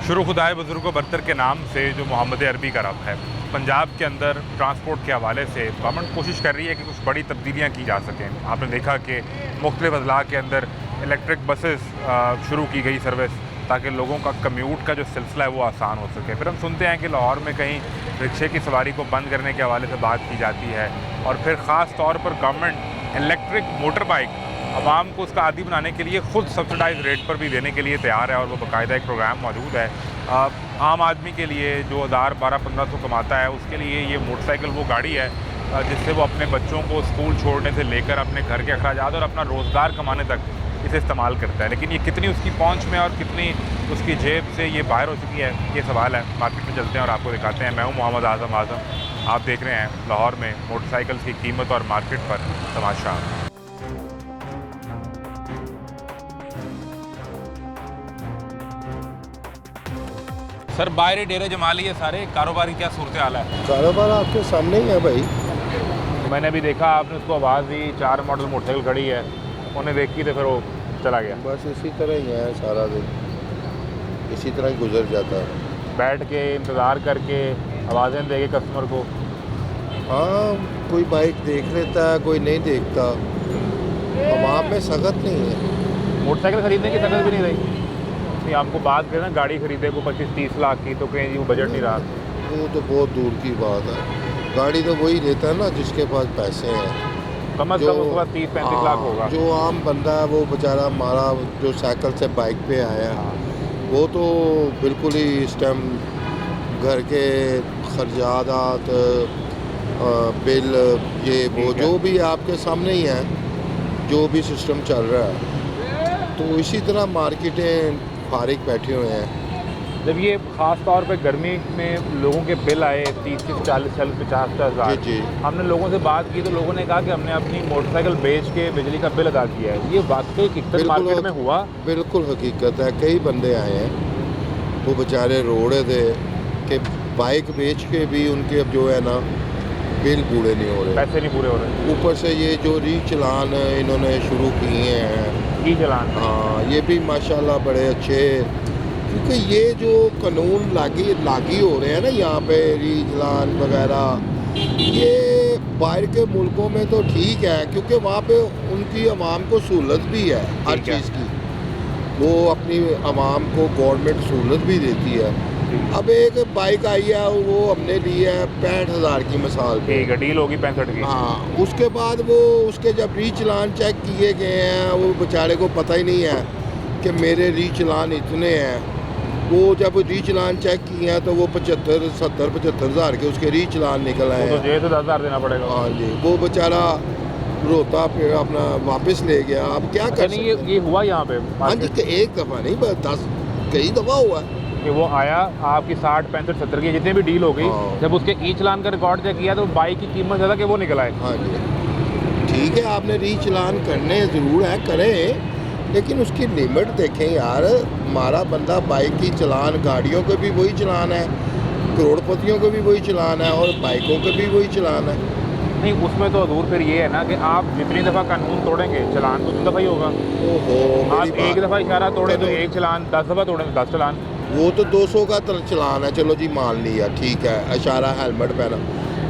शुरू खुदाए बुजुर्ग बरतर के नाम से जो मोहम्मद अरबी का रब है, पंजाब के अंदर ट्रांसपोर्ट के हवाले से गवर्नमेंट कोशिश कर रही है कि कुछ बड़ी तब्दीलियाँ की जा सकें। आपने देखा कि मुख्तलिफ अजला के अंदर इलेक्ट्रिक बसेस शुरू की गई सर्विस, ताकि लोगों का कम्यूट का जो सिलसिला है वो आसान हो सके। फिर हम सुनते हैं कि लाहौर में कहीं रिक्शे की सवारी को बंद करने के हवाले से बात की जाती है, और फिर ख़ास तौर पर गवर्नमेंट इलेक्ट्रिक मोटर बाइक आवाम को उसका आदी बनाने के लिए ख़ुद सब्सिडाइज रेट पर भी देने के लिए तैयार है, और वो बाकायदा एक प्रोग्राम मौजूद है। आम आदमी के लिए जो 1000-1200-1500 कमाता है, उसके लिए ये मोटरसाइकिल वो गाड़ी है जिससे वो अपने बच्चों को स्कूल छोड़ने से लेकर अपने घर के अखराजात और अपना रोज़गार कमाने तक इसे इस्तेमाल करता है। लेकिन ये कितनी उसकी पहुंच में और कितनी उसकी जेब से ये बाहर हो चुकी है, ये सवाल है। मार्केट में चलते हैं और आपको दिखाते हैं। मैं हूँ मोहम्मद आज़म। आप देख रहे हैं लाहौर में मोटरसाइकिल की कीमत और मार्केट पर तमाशा। सर, बाहर डेरे जमा लिए सारे, कारोबार की क्या सूरत हाल है? कारोबार आपके सामने ही है भाई। मैंने भी देखा, आपने उसको आवाज़ दी, 4 मॉडल मोटरसाइकिल खड़ी है, उन्हें देखी तो फिर वो चला गया। बस इसी तरह ही है, सारा दिन इसी तरह ही गुजर जाता है। बैठ के इंतज़ार करके आवाज़ें देंगे कस्टमर को। हाँ, कोई बाइक देख लेता है, कोई नहीं देखता। आवाम में सख्त नहीं है। मोटरसाइकिल ख़रीदने की सकत भी नहीं रही। नहीं, आपको बात करें ना, गाड़ी ख़रीदे को 25-30 लाख की, तो कहीं जी वो बजट नहीं रहा। वो तो बहुत दूर की बात है। गाड़ी तो वही लेता है ना जिसके पास पैसे हैं। कम अज़ कम उसके पास 30-35 लाख होगा। जो आम बंदा है वो बेचारा हमारा जो साइकिल से बाइक पे आया है, वो तो बिल्कुल ही इस टाइम घर के खर्चात, बिल, ये वो जो भी आपके सामने ही है, जो भी सिस्टम चल रहा है, तो इसी तरह मार्केटें फारिग बैठे हुए हैं। जब ये ख़ास तौर पे गर्मी में लोगों के बिल आए 30-40-50 हज़ार, जी। हमने लोगों से बात की तो लोगों ने कहा कि हमने अपनी मोटरसाइकिल बेच के बिजली का बिल अदा किया है। ये वाकई हकीकत मार्केट में हुआ? बिल्कुल हकीकत है। कई बंदे आए हैं, वो बेचारे रो रहे थे कि बाइक बेच के भी उनके अब जो है ना बिल पूरे नहीं हो रहे, पैसे नहीं पूरे हो रहे। ऊपर से ये जो री-चलान इन्होंने शुरू किए हैं, ई-चलान, हाँ, ये भी माशाल्लाह बड़े अच्छे, क्योंकि ये जो कानून लागी हो रहे हैं ना यहाँ पे, री-चलान वगैरह, ये बाहर के मुल्कों में तो ठीक है, क्योंकि वहाँ पे उनकी आवाम को सहूलत भी है हर चीज़ की। वो अपनी आवाम को गवर्नमेंट सहूलत भी देती है। अब एक बाइक आई है, वो हमने ली है 65,000 की मिसाल पे, ठीक है, डील होगी 65 की। हाँ, उसके बाद वो उसके जब री-चलान चेक किए गए हैं, वो बेचारे को पता ही नहीं है कि मेरे री-चलान इतने हैं। वो जब री-चलान चेक किए हैं तो वो 75 हज़ार के उसके री-चलान निकल आए तो जेल से 10,000 देना पड़ेगा। हाँ जी, वो बेचारा रोता फिर अपना वापस ले गया। अब क्या कर सकते हैं? ये हुआ यहाँ पे? हाँ जी, एक दफ़ा नहीं, बस 10 कई दफ़ा हुआ है कि वो आया आपकी 60, 65, 70 की जितने भी डील हो गई, हाँ। जब उसके ई-चलान का रिकॉर्ड चेक किया तो बाइक की कीमत ज़्यादा कि वो निकला है। हाँ जी, ठीक है, आपने री-चलान करने ज़रूर है, करें, लेकिन उसकी लिमिट देखें यार। हमारा बंदा बाइक की चलान, गाड़ियों के भी वही चलान है, करोड़पतियों के भी वही चलान है, और बाइकों के भी वही चलान है। नहीं, उसमें तो हजूर फिर ये है ना कि आप जितनी दफ़ा कानून तोड़ेंगे, चलान तो उतनी दफ़ा ही होगा। ओहो, आप एक दफ़ा इशारा तोड़े तो एक चलान, 10 दफ़ा तोड़े तो 10 चलान। वो तो 200 का चलान है, चलो जी मान लिया, ठीक है, इशारा हेलमेट पहना।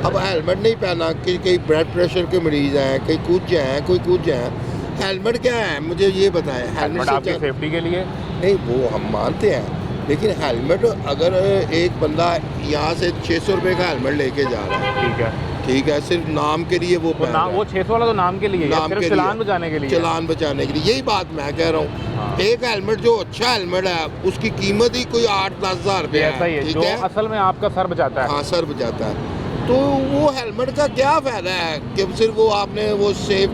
अब हेलमेट नहीं पहना कि कई ब्लड प्रेशर के मरीज़ हैं, कई कुछ हैं, कोई कुछ हैं। हेलमेट क्या है मुझे ये बताएं। हेलमेट आपकी सेफ्टी के लिए। नहीं, वो हम मानते हैं, लेकिन हेलमेट अगर एक बंदा यहाँ से 600 रुपये का हेलमेट लेके जा रहा है, ठीक है, सिर्फ नाम के लिए वो 600 वाला तो नाम के लिए, सिर्फ चलान बचाने के लिए, चलान बचाने के लिए, यही बात मैं कह रहा हूँ। हाँ। एक हेलमेट जो अच्छा हेलमेट है उसकी कीमत ही कोई 8-10 हज़ार रुपये है, ऐसा ही है, ठीक जो है, असल में आपका सर बचाता है। हाँ, सर बचाता है। तो वो हेलमेट का क्या फ़ायदा है कि सिर्फ वो आपने वो सेफ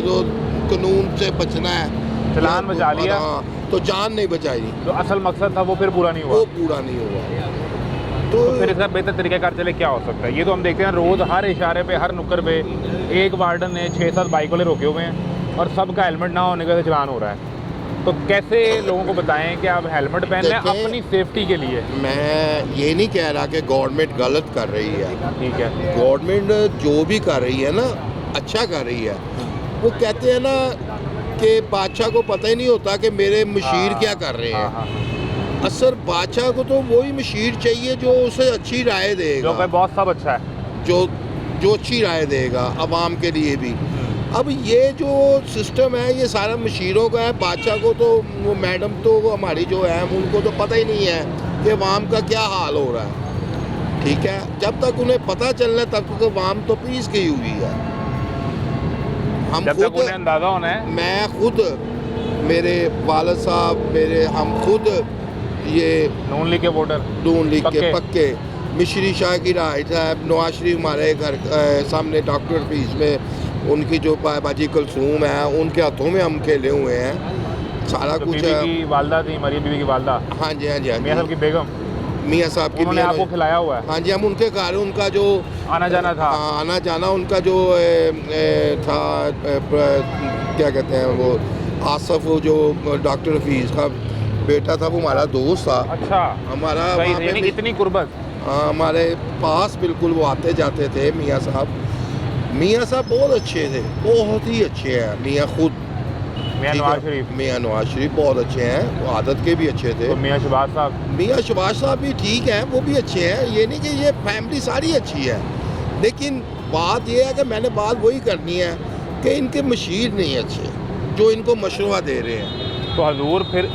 जो कानून से बचना है, चलान बचा लिया, हाँ, तो जान नहीं बचाई, जो असल मकसद था वो फिर पूरा नहीं हुआ। वो पूरा नहीं हुआ। तो फिर इसका बेहतर तरीक़ाकार चले क्या हो सकता है? ये तो हम देखते हैं रोज़ हर इशारे पे, हर नुक्कड़ पे एक वार्डन ने 6-7 बाइक वाले रोके हुए हैं, और सबका हेलमेट ना होने का चलान हो रहा है। तो कैसे लोगों को बताएं कि आप हेलमेट पहन लें अपनी सेफ्टी के लिए? मैं ये नहीं कह रहा कि गवर्नमेंट गलत कर रही है, ठीक है, गवर्नमेंट जो भी कर रही है ना, अच्छा कर रही है। वो कहते हैं ना कि बादशाह को पता ही नहीं होता कि मेरे मशीर क्या कर रहे हैं। असर बादशाह को तो वही मशीर चाहिए जो उसे अच्छी राय जो देगा, कि बहुत सब अच्छा है। जो अच्छी राय देगा अवाम के लिए भी। अब ये जो सिस्टम है ये सारा मशीरों का है। बादशाह को तो वो मैडम तो हमारी जो है उनको तो पता ही नहीं है कि अवाम का क्या हाल हो रहा है। ठीक है, जब तक उन्हें पता चलना है तब तक अवाम तो पीस गई हुई है। हम जब तक खुद, उन्हें अंदाजा होना है। मैं खुद, मेरे वालिद साहब, हम खुद ये नून लीग के वोटर नून लीग के पक्के। पक्के, मिश्री शाह की राय साहब, नवाज शरीफ हमारे घर सामने डॉक्टर फीस में उनकी जो बाजी कुलसूम है उनके हाथों में हम खेले हुए हैं सारा तो कुछ। बीबी की वालदा थी, मरियम बीबी की वालदा, हाँ जी, हाँ जी, हाँ मियां साहब जी, की बेगम, मियाँ साहब की उन्होंने मियाँ आपको खिलाया हुआ है। हाँ जी, हम उनके घर उनका जो आना जाना था। हाँ, आना जाना उनका जो था क्या कहते हैं वो आसफ, वो जो डॉक्टर हफीज़ का बेटा था वो हमारा दोस्त था। अच्छा, हमारा सही वहाँ है, यानी पे इतनी कुर्बत। हाँ, हमारे पास बिल्कुल वो आते जाते थे मियाँ साहब। मियाँ साहब बहुत अच्छे थे, बहुत ही अच्छे हैं मियाँ खुद। मियां ठीक नवाज है, शरीफ, मियाँ नवाज शरीफ बहुत अच्छे हैं, वो आदत के भी अच्छे थे। तो मियां शहबाज साहब, मियाँ शहबाज साहब भी ठीक हैं, वो भी अच्छे हैं। ये नहीं कि ये फैमिली सारी अच्छी है, लेकिन बात ये है कि मैंने बात वही करनी है कि इनके मशीर नहीं अच्छे जो इनको मशवरा दे रहे हैं। तो हजूर फिर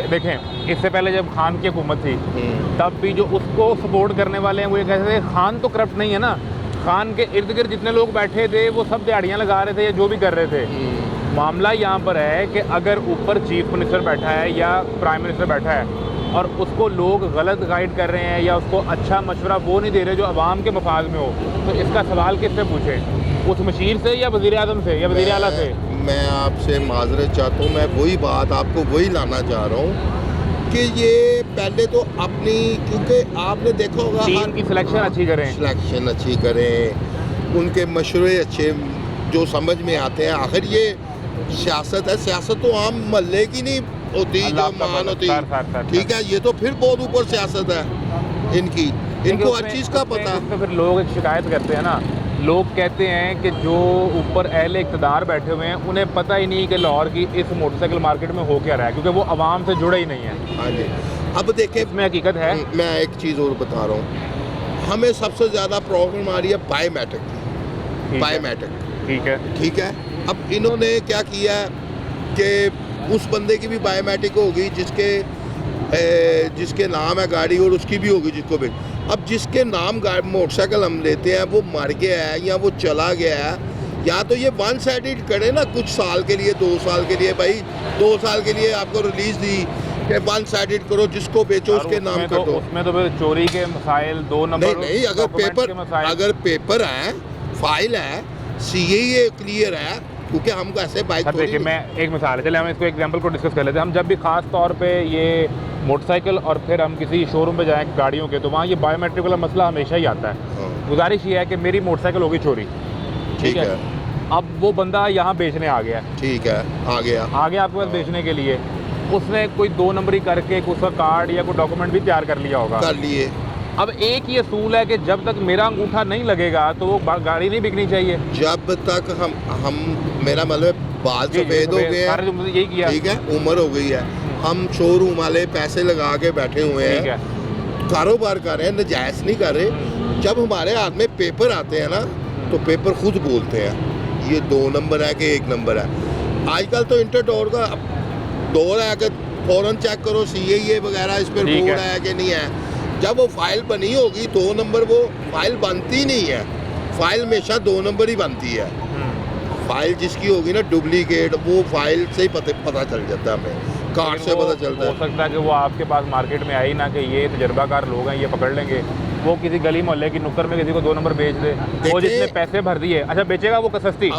देखें, इससे पहले जब खान की हुकूमत थी तब भी जो उसको सपोर्ट करने वाले हैं वो ये कहते थे खान तो करप्ट नहीं है ना। खान के इर्द गिर्द जितने लोग बैठे थे वो सब दिहाड़ियाँ लगा रहे थे या जो भी कर रहे थे। मामला यहाँ पर है कि अगर ऊपर चीफ मिनिस्टर बैठा है या प्राइम मिनिस्टर बैठा है और उसको लोग गलत गाइड कर रहे हैं या उसको अच्छा मशवरा वो नहीं दे रहे जो आवाम के मफाद में हो, तो इसका सवाल किससे पूछें? उस मशीर से या वज़ीर आज़म से या वज़ीर आला से? मैं आपसे माजरत चाहता हूँ, मैं वही बात आपको वही लाना चाह रहा हूँ कि ये पहले तो अपनी, क्योंकि आपने देखा होगा टीम की सिलेक्शन अच्छी करें, सिलेक्शन अच्छी करें, उनके मशवरे अच्छे जो समझ में आते हैं। आखिर ये सियासत है, सियासत तो आम महल्ले की नहीं होती जो मान होती। ठीक है, ये तो फिर बहुत ऊपर सियासत है इनकी, इनको हर चीज़ का पता है। तो फिर लोग एक शिकायत करते हैं ना, लोग कहते हैं कि जो ऊपर अहले इक़्तिदार बैठे हुए हैं उन्हें पता ही नहीं कि लाहौर की इस मोटरसाइकिल मार्केट में हो क्या रहा है, क्योंकि वो आवाम से जुड़े ही नहीं है। हाँ जी, अब देखें, इसमें हकीकत है। मैं एक चीज़ और बता रहा हूँ, हमें सबसे ज़्यादा प्रॉब्लम आ रही है बायोमेट्रिक की। बायोमेट्रिक, ठीक है। अब इन्होंने क्या किया कि उस बंदे की भी बायोमेट्रिक होगी जिसके नाम है गाड़ी और उसकी भी होगी जिसको भी। अब जिसके नाम मोटरसाइकिल हम लेते हैं वो मर गया है या वो चला गया है, या तो ये वन साइडेड करे ना कुछ साल के लिए, 2 साल के लिए, भाई 2 साल के लिए आपको रिलीज दी कि वन साइडेड करो, जिसको बेचो उसके नाम कर दो। उसमें तो फिर चोरी के मसाइल 2 नंबर नहीं, अगर पेपर है, फाइल है, CAA क्लियर है, क्योंकि हमको ऐसे बाइक। देखिए, मैं एक मिसाल है, चले हम इसको एग्जांपल को डिस्कस कर लेते हैं। हम जब भी खास तौर पे ये मोटरसाइकिल और फिर हम किसी शोरूम पे जाएं गाड़ियों के, तो वहाँ ये बायोमेट्रिक वाला मसला हमेशा ही आता है। गुजारिश ये है कि मेरी मोटरसाइकिल होगी चोरी, ठीक है, अब वो बंदा यहाँ बेचने आ गया, ठीक है, आ गया आपके पास बेचने के लिए, उसने कोई 2 नंबरी करके उसका कार्ड या कोई डॉक्यूमेंट भी तैयार कर लिया होगा, कर लिए। अब एक ही असूल है कि जब तक मेरा अंगूठा नहीं लगेगा तो वो गाड़ी नहीं बिकनी चाहिए। जब तक हम मेरा मतलब बाल सफेद हो गए हैं, यही किया, ठीक है, उम्र हो गई है, हम शोरूम वाले पैसे लगा के बैठे हुए हैं, कारोबार कर रहे हैं, नजायज़ नहीं कर रहे। जब हमारे हाथ में पेपर आते हैं ना तो पेपर खुद बोलते हैं ये 2 नंबर है कि 1 नंबर है। आजकल तो इंटरडोर का दौर है कि फ़ौरन चेक करो CAA वगैरह इस पर बोर्ड है कि नहीं है। जब वो फाइल बनी होगी 2 नंबर, वो फाइल बनती नहीं है, फाइल हमेशा 2 नंबर ही बनती है। फाइल जिसकी होगी ना डुप्लीकेट, वो फाइल से ही पता चल जाता है, हमें कार्ड से पता चलता है। हो सकता है कि वो आपके पास मार्केट में आई ना कि ये तजर्बाकार लोग हैं, ये पकड़ लेंगे, वो किसी गली मोहल्ले की नुक्कड़ में किसी को 2 नंबर बेच दे, वो जितने पैसे भर दिए, अच्छा बेचेगा वो सस्ती,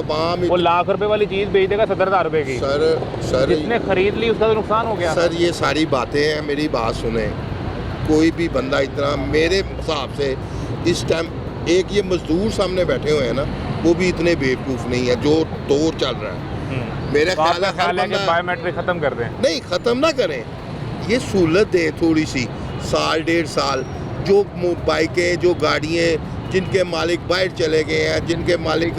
वो लाख रुपए वाली चीज़ बेच देगा 70,000 रुपए की। सर जिसने खरीद ली उसका तो नुकसान हो गया। सर ये सारी बातें हैं, मेरी बात सुने, कोई भी बंदा इतना, मेरे हिसाब से इस टाइम एक ये मजदूर सामने बैठे हुए हैं ना, वो भी इतने बेवकूफ़ नहीं है जो दौर चल रहा है। मेरा ख्याल है कि बायोमेट्रिक ख़त्म कर दें। नहीं, ख़त्म ना करें, ये सहूलत दे थोड़ी सी, 1.5 साल जो बाइकें, जो गाड़ियाँ जिनके मालिक बाहर चले गए हैं, जिनके मालिक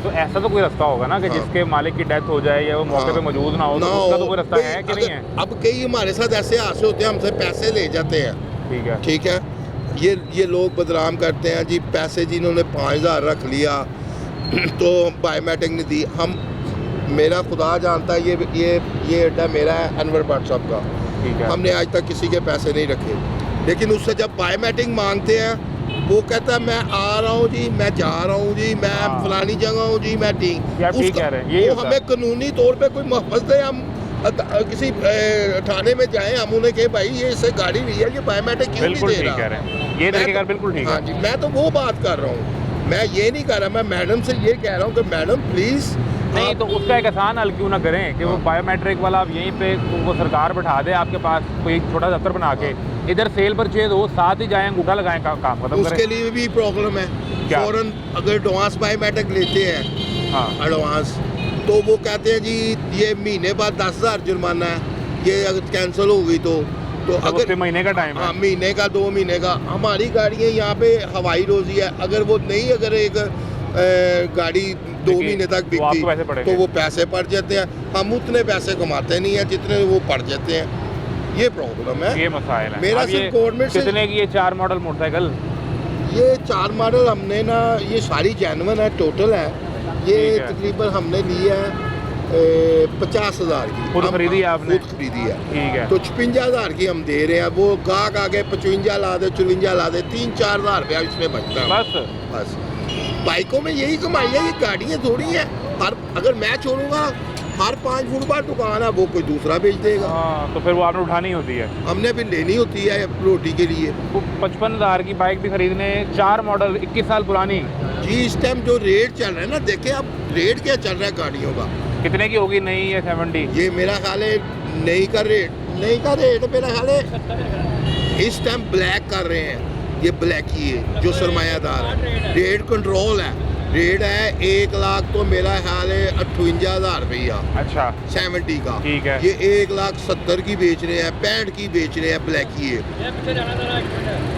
तो ऐसा तो कोई रास्ता होगा ना कि हाँ। जिसके मालिक की डेथ हो जाए या वो मौके हाँ। पे मौजूद ना हो, तो उसका तो कोई रास्ता है कि नहीं है? अब कई हमारे साथ ऐसे हादसे होते हैं, हमसे पैसे ले जाते हैं, ठीक है। ठीक है, ये लोग बदनाम करते हैं जी, पैसे जिन्होंने 5,000 रख लिया तो बायोमेट्रिक नहीं दी। हम, मेरा खुदा जानता है, ये अड्डा मेरा है, अनवर भट्ट साहब का, ठीक है। हमने आज तक किसी के पैसे नहीं रखे, लेकिन उससे जब बायोमेट्रिक मांगते हैं वो कहता है मैं आ रहा हूँ जी, मैं जा रहा हूँ जी, मैं हाँ। फलानी जगह हूँ जी, मैं ठीक। ये आप ठीक कह रहे हैं, यही वो होता है। हमें कानूनी तौर पे कोई महफज दे, हम किसी थाने में जाएं, हम उन्हें कहें भाई ये इससे गाड़ी नहीं है, ये बायोमेट्रिक क्यों नहीं बिल्कुल दे ठीक रहा? कह रहे हैं, ये मैं तरीकेकार तो- बिल्कुल ठीक हाँ है। जी, मैं तो वो बात कर रहा हूँ, मैं ये नहीं कर रहा, मैं मैडम से ये कह रहा हूँ कि मैडम प्लीज़ नहीं तो उसका एक आसान हल क्यों ना करें कि वो हाँ। बायोमेट्रिक वाला आप यहीं पे वो सरकार बैठा दे आपके पास कोई छोटा दफ्तर बना के, इधर सेल परचेज हो, साथ ही जाएं अंगूठा लगाएं, काम खत्म उसके करें। लिए भी प्रॉब्लम है। क्या? फौरन अगर एडवांस बायोमेट्रिक लेते हैं, हाँ, एडवांस, तो वो कहते हैं जी ये महीने बाद 10,000 जुर्माना है, ये अगर कैंसिल हो गई तो तो अगर उसके महीने का टाइम है। हाँ, महीने का 2 महीने का। हमारी गाड़ियाँ यहाँ पे हवाई रोजी है, अगर वो नहीं, अगर एक गाड़ी 2 देखिए, महीने तक तो आपको बिकती पैसे पड़ेंगे। तो वो पैसे पड़ जाते हैं, हम उतने पैसे कमाते नहीं हैं जितने वो पड़ जाते हैं, ये प्रॉब्लम है। ये मसाइल है। मेरा अब ये सिर्फ गवर्नमेंट से कितने की ये 4 मॉडल मोटरसाइकिल? ये 4 मॉडल हमने ना, ये सारी जेन्युइन है, टोटल है, ये ठीक है। तकरीबन हमने ली है 50,000 की। खुद हम खरीदी है आपने? खुद खरीदी है, ठीक है। तो 56,000 की हम दे रहे हैं। वो गाहक आगे 55 ला दे, 54 ला दे, 3-4 हज़ार रुपया इसमें बचता है बस बस। बाइकों में यही कमाई है, ये गाड़ियाँ थोड़ी हैं। हर, अगर मैं छोड़ूंगा, हर 5 फुट बाद दुकान है, वो कोई दूसरा बेच देगा। हाँ, तो फिर वो आपने उठानी होती है। हमने भी लेनी होती है रोटी के लिए। वो 55,000 की बाइक भी खरीदने, 4 मॉडल 21 साल पुरानी, जी इस टाइम जो रेट चल रहा है ना, देखें अब रेट क्या चल रहा है गाड़ियों का। कितने की होगी नई है 70? ये मेरा ख्याल है नई का रेट मेरा ख्याल है इस टाइम ब्लैक कर रहे हैं, ये ब्लैक ही है जो सरमायादार है। रेट कंट्रोल है, रेट है 1 लाख, तो मेरा ख्याल है 58,000 रुपया अच्छा 70 का। ठीक है। ये 1,70,000 की बेच रहे हैं, 65 की बेच रहे हैं ब्लैक ही है।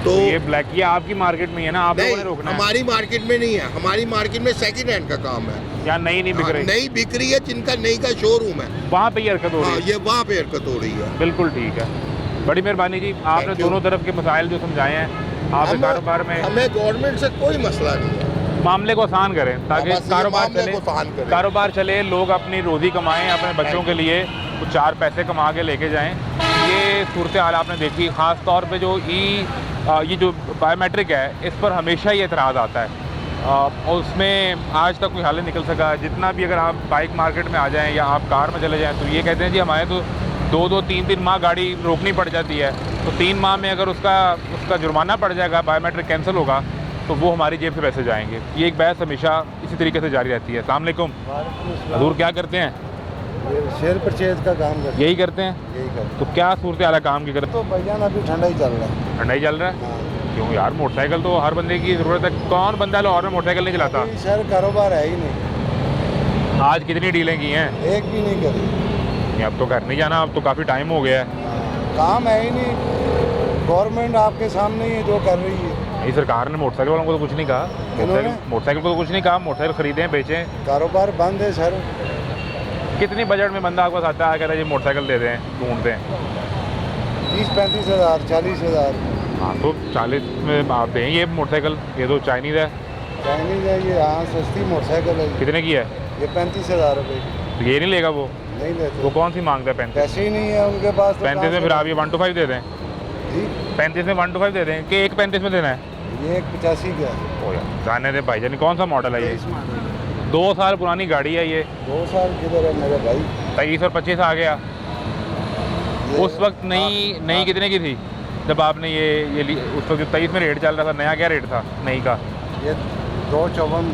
तो ये ब्लैक ये आपकी मार्केट में ही है ना, आप लोगों नहीं, ने रोकना है? हमारी मार्केट में नहीं है, हमारी मार्केट में सेकंड हैंड का काम है। या नई नहीं बिक हाँ, रही? नई बिक रही है, जिनका नई का शोरूम है, वहाँ पे ये हरकत हो रही हाँ, है। ये वहाँ पे हरकत हो रही है। बिल्कुल ठीक है, बड़ी मेहरबानी जी, आपने Thank you. दोनों तरफ के मसाइल जो समझाए हैं, आपके हमें- कारोबार में हमें गवर्नमेंट से कोई मसला नहीं है, मामले को आसान करें ताकि बस ये कारोबार मामले चले, को आसान करें। कारोबार चले, लोग अपनी रोज़ी कमाएं, अपने बच्चों के लिए कुछ 4 पैसे कमा के लेके जाएं। ये सूरत हाल आपने देखी, ख़ास तौर पे जो ये जो बायोमेट्रिक है, इस पर हमेशा ही एतराज़ आता है और उसमें आज तक कोई हल नहीं निकल सका। जितना भी अगर आप बाइक मार्केट में आ जाएं या आप कार में चले जाएं तो ये कहते हैं जी हमारे तो 2-2, 3-3 माह गाड़ी रोकनी पड़ जाती है, तो 3 माह में अगर उसका जुर्माना पड़ जाएगा, बायोमेट्रिक कैंसिल होगा, तो वो हमारी जेब से पैसे जाएंगे। ये एक बहस हमेशा इसी तरीके से जारी रहती है। अस्सलाम वालेकुम। हजूर क्या करते हैं? शेयर परचेज का काम करते यही करते हैं? यही करते तो क्या सूरत हाल है काम की करते? तो भैया अभी ठंडा ही चल रहा है। ठंडा ही चल रहा है? क्यों यार, मोटरसाइकिल तो हर बंदे की ज़रूरत है, कौन बंदा लाहौर में मोटरसाइकिल नहीं चलाता? अभी शहर कारोबार है ही नहीं, आज कितनी डीलें की हैं? एक भी नहीं करी। नहीं, अब तो घर नहीं जाना, अब तो काफ़ी टाइम हो गया है। काम है ही नहीं, गवर्नमेंट आपके सामने ही है जो कर रही है। नहीं, सरकार ने मोटरसाइकिल वालों को तो कुछ नहीं कहा, मोटरसाइकिल को तो कुछ नहीं कहा, मोटरसाइकिल खरीदें बेचें। कारोबार बंद है सर। कितनी बजट में बंदा आपके पास आता है, कहता है ये मोटरसाइकिल दे दें, ढूंढ दें? 30-35 हज़ार, 40 हज़ार। हाँ, तो 40 में आप दें ये मोटरसाइकिल, ये तो चाइनीज़ है। चाइनीज है ये, हाँ सस्ती मोटरसाइकिल है कितने की है? ये 35,000 रुपये की। तो ये नहीं लेगा वो? नहीं लेते, वो कौन सी मांगता है 35? पैसे ही नहीं है उनके पास। तो 35 में फिर आप ये 1 to 5 दे दें? जी 35 में 1 to 5 दे दें कि एक 35 में देना है? ये 85 का है। ओ यार, जाने दे भाई जान, कौन सा मॉडल है ये? 2 साल पुरानी गाड़ी है ये। 2 साल किधर है मेरे भाई? 23 और 25 आ गया। ये- उस वक्त नई कितने की थी जब आपने ये ली? उस वक्त 23 में रेट चल रहा था, नया क्या रेट था नई का? ये 254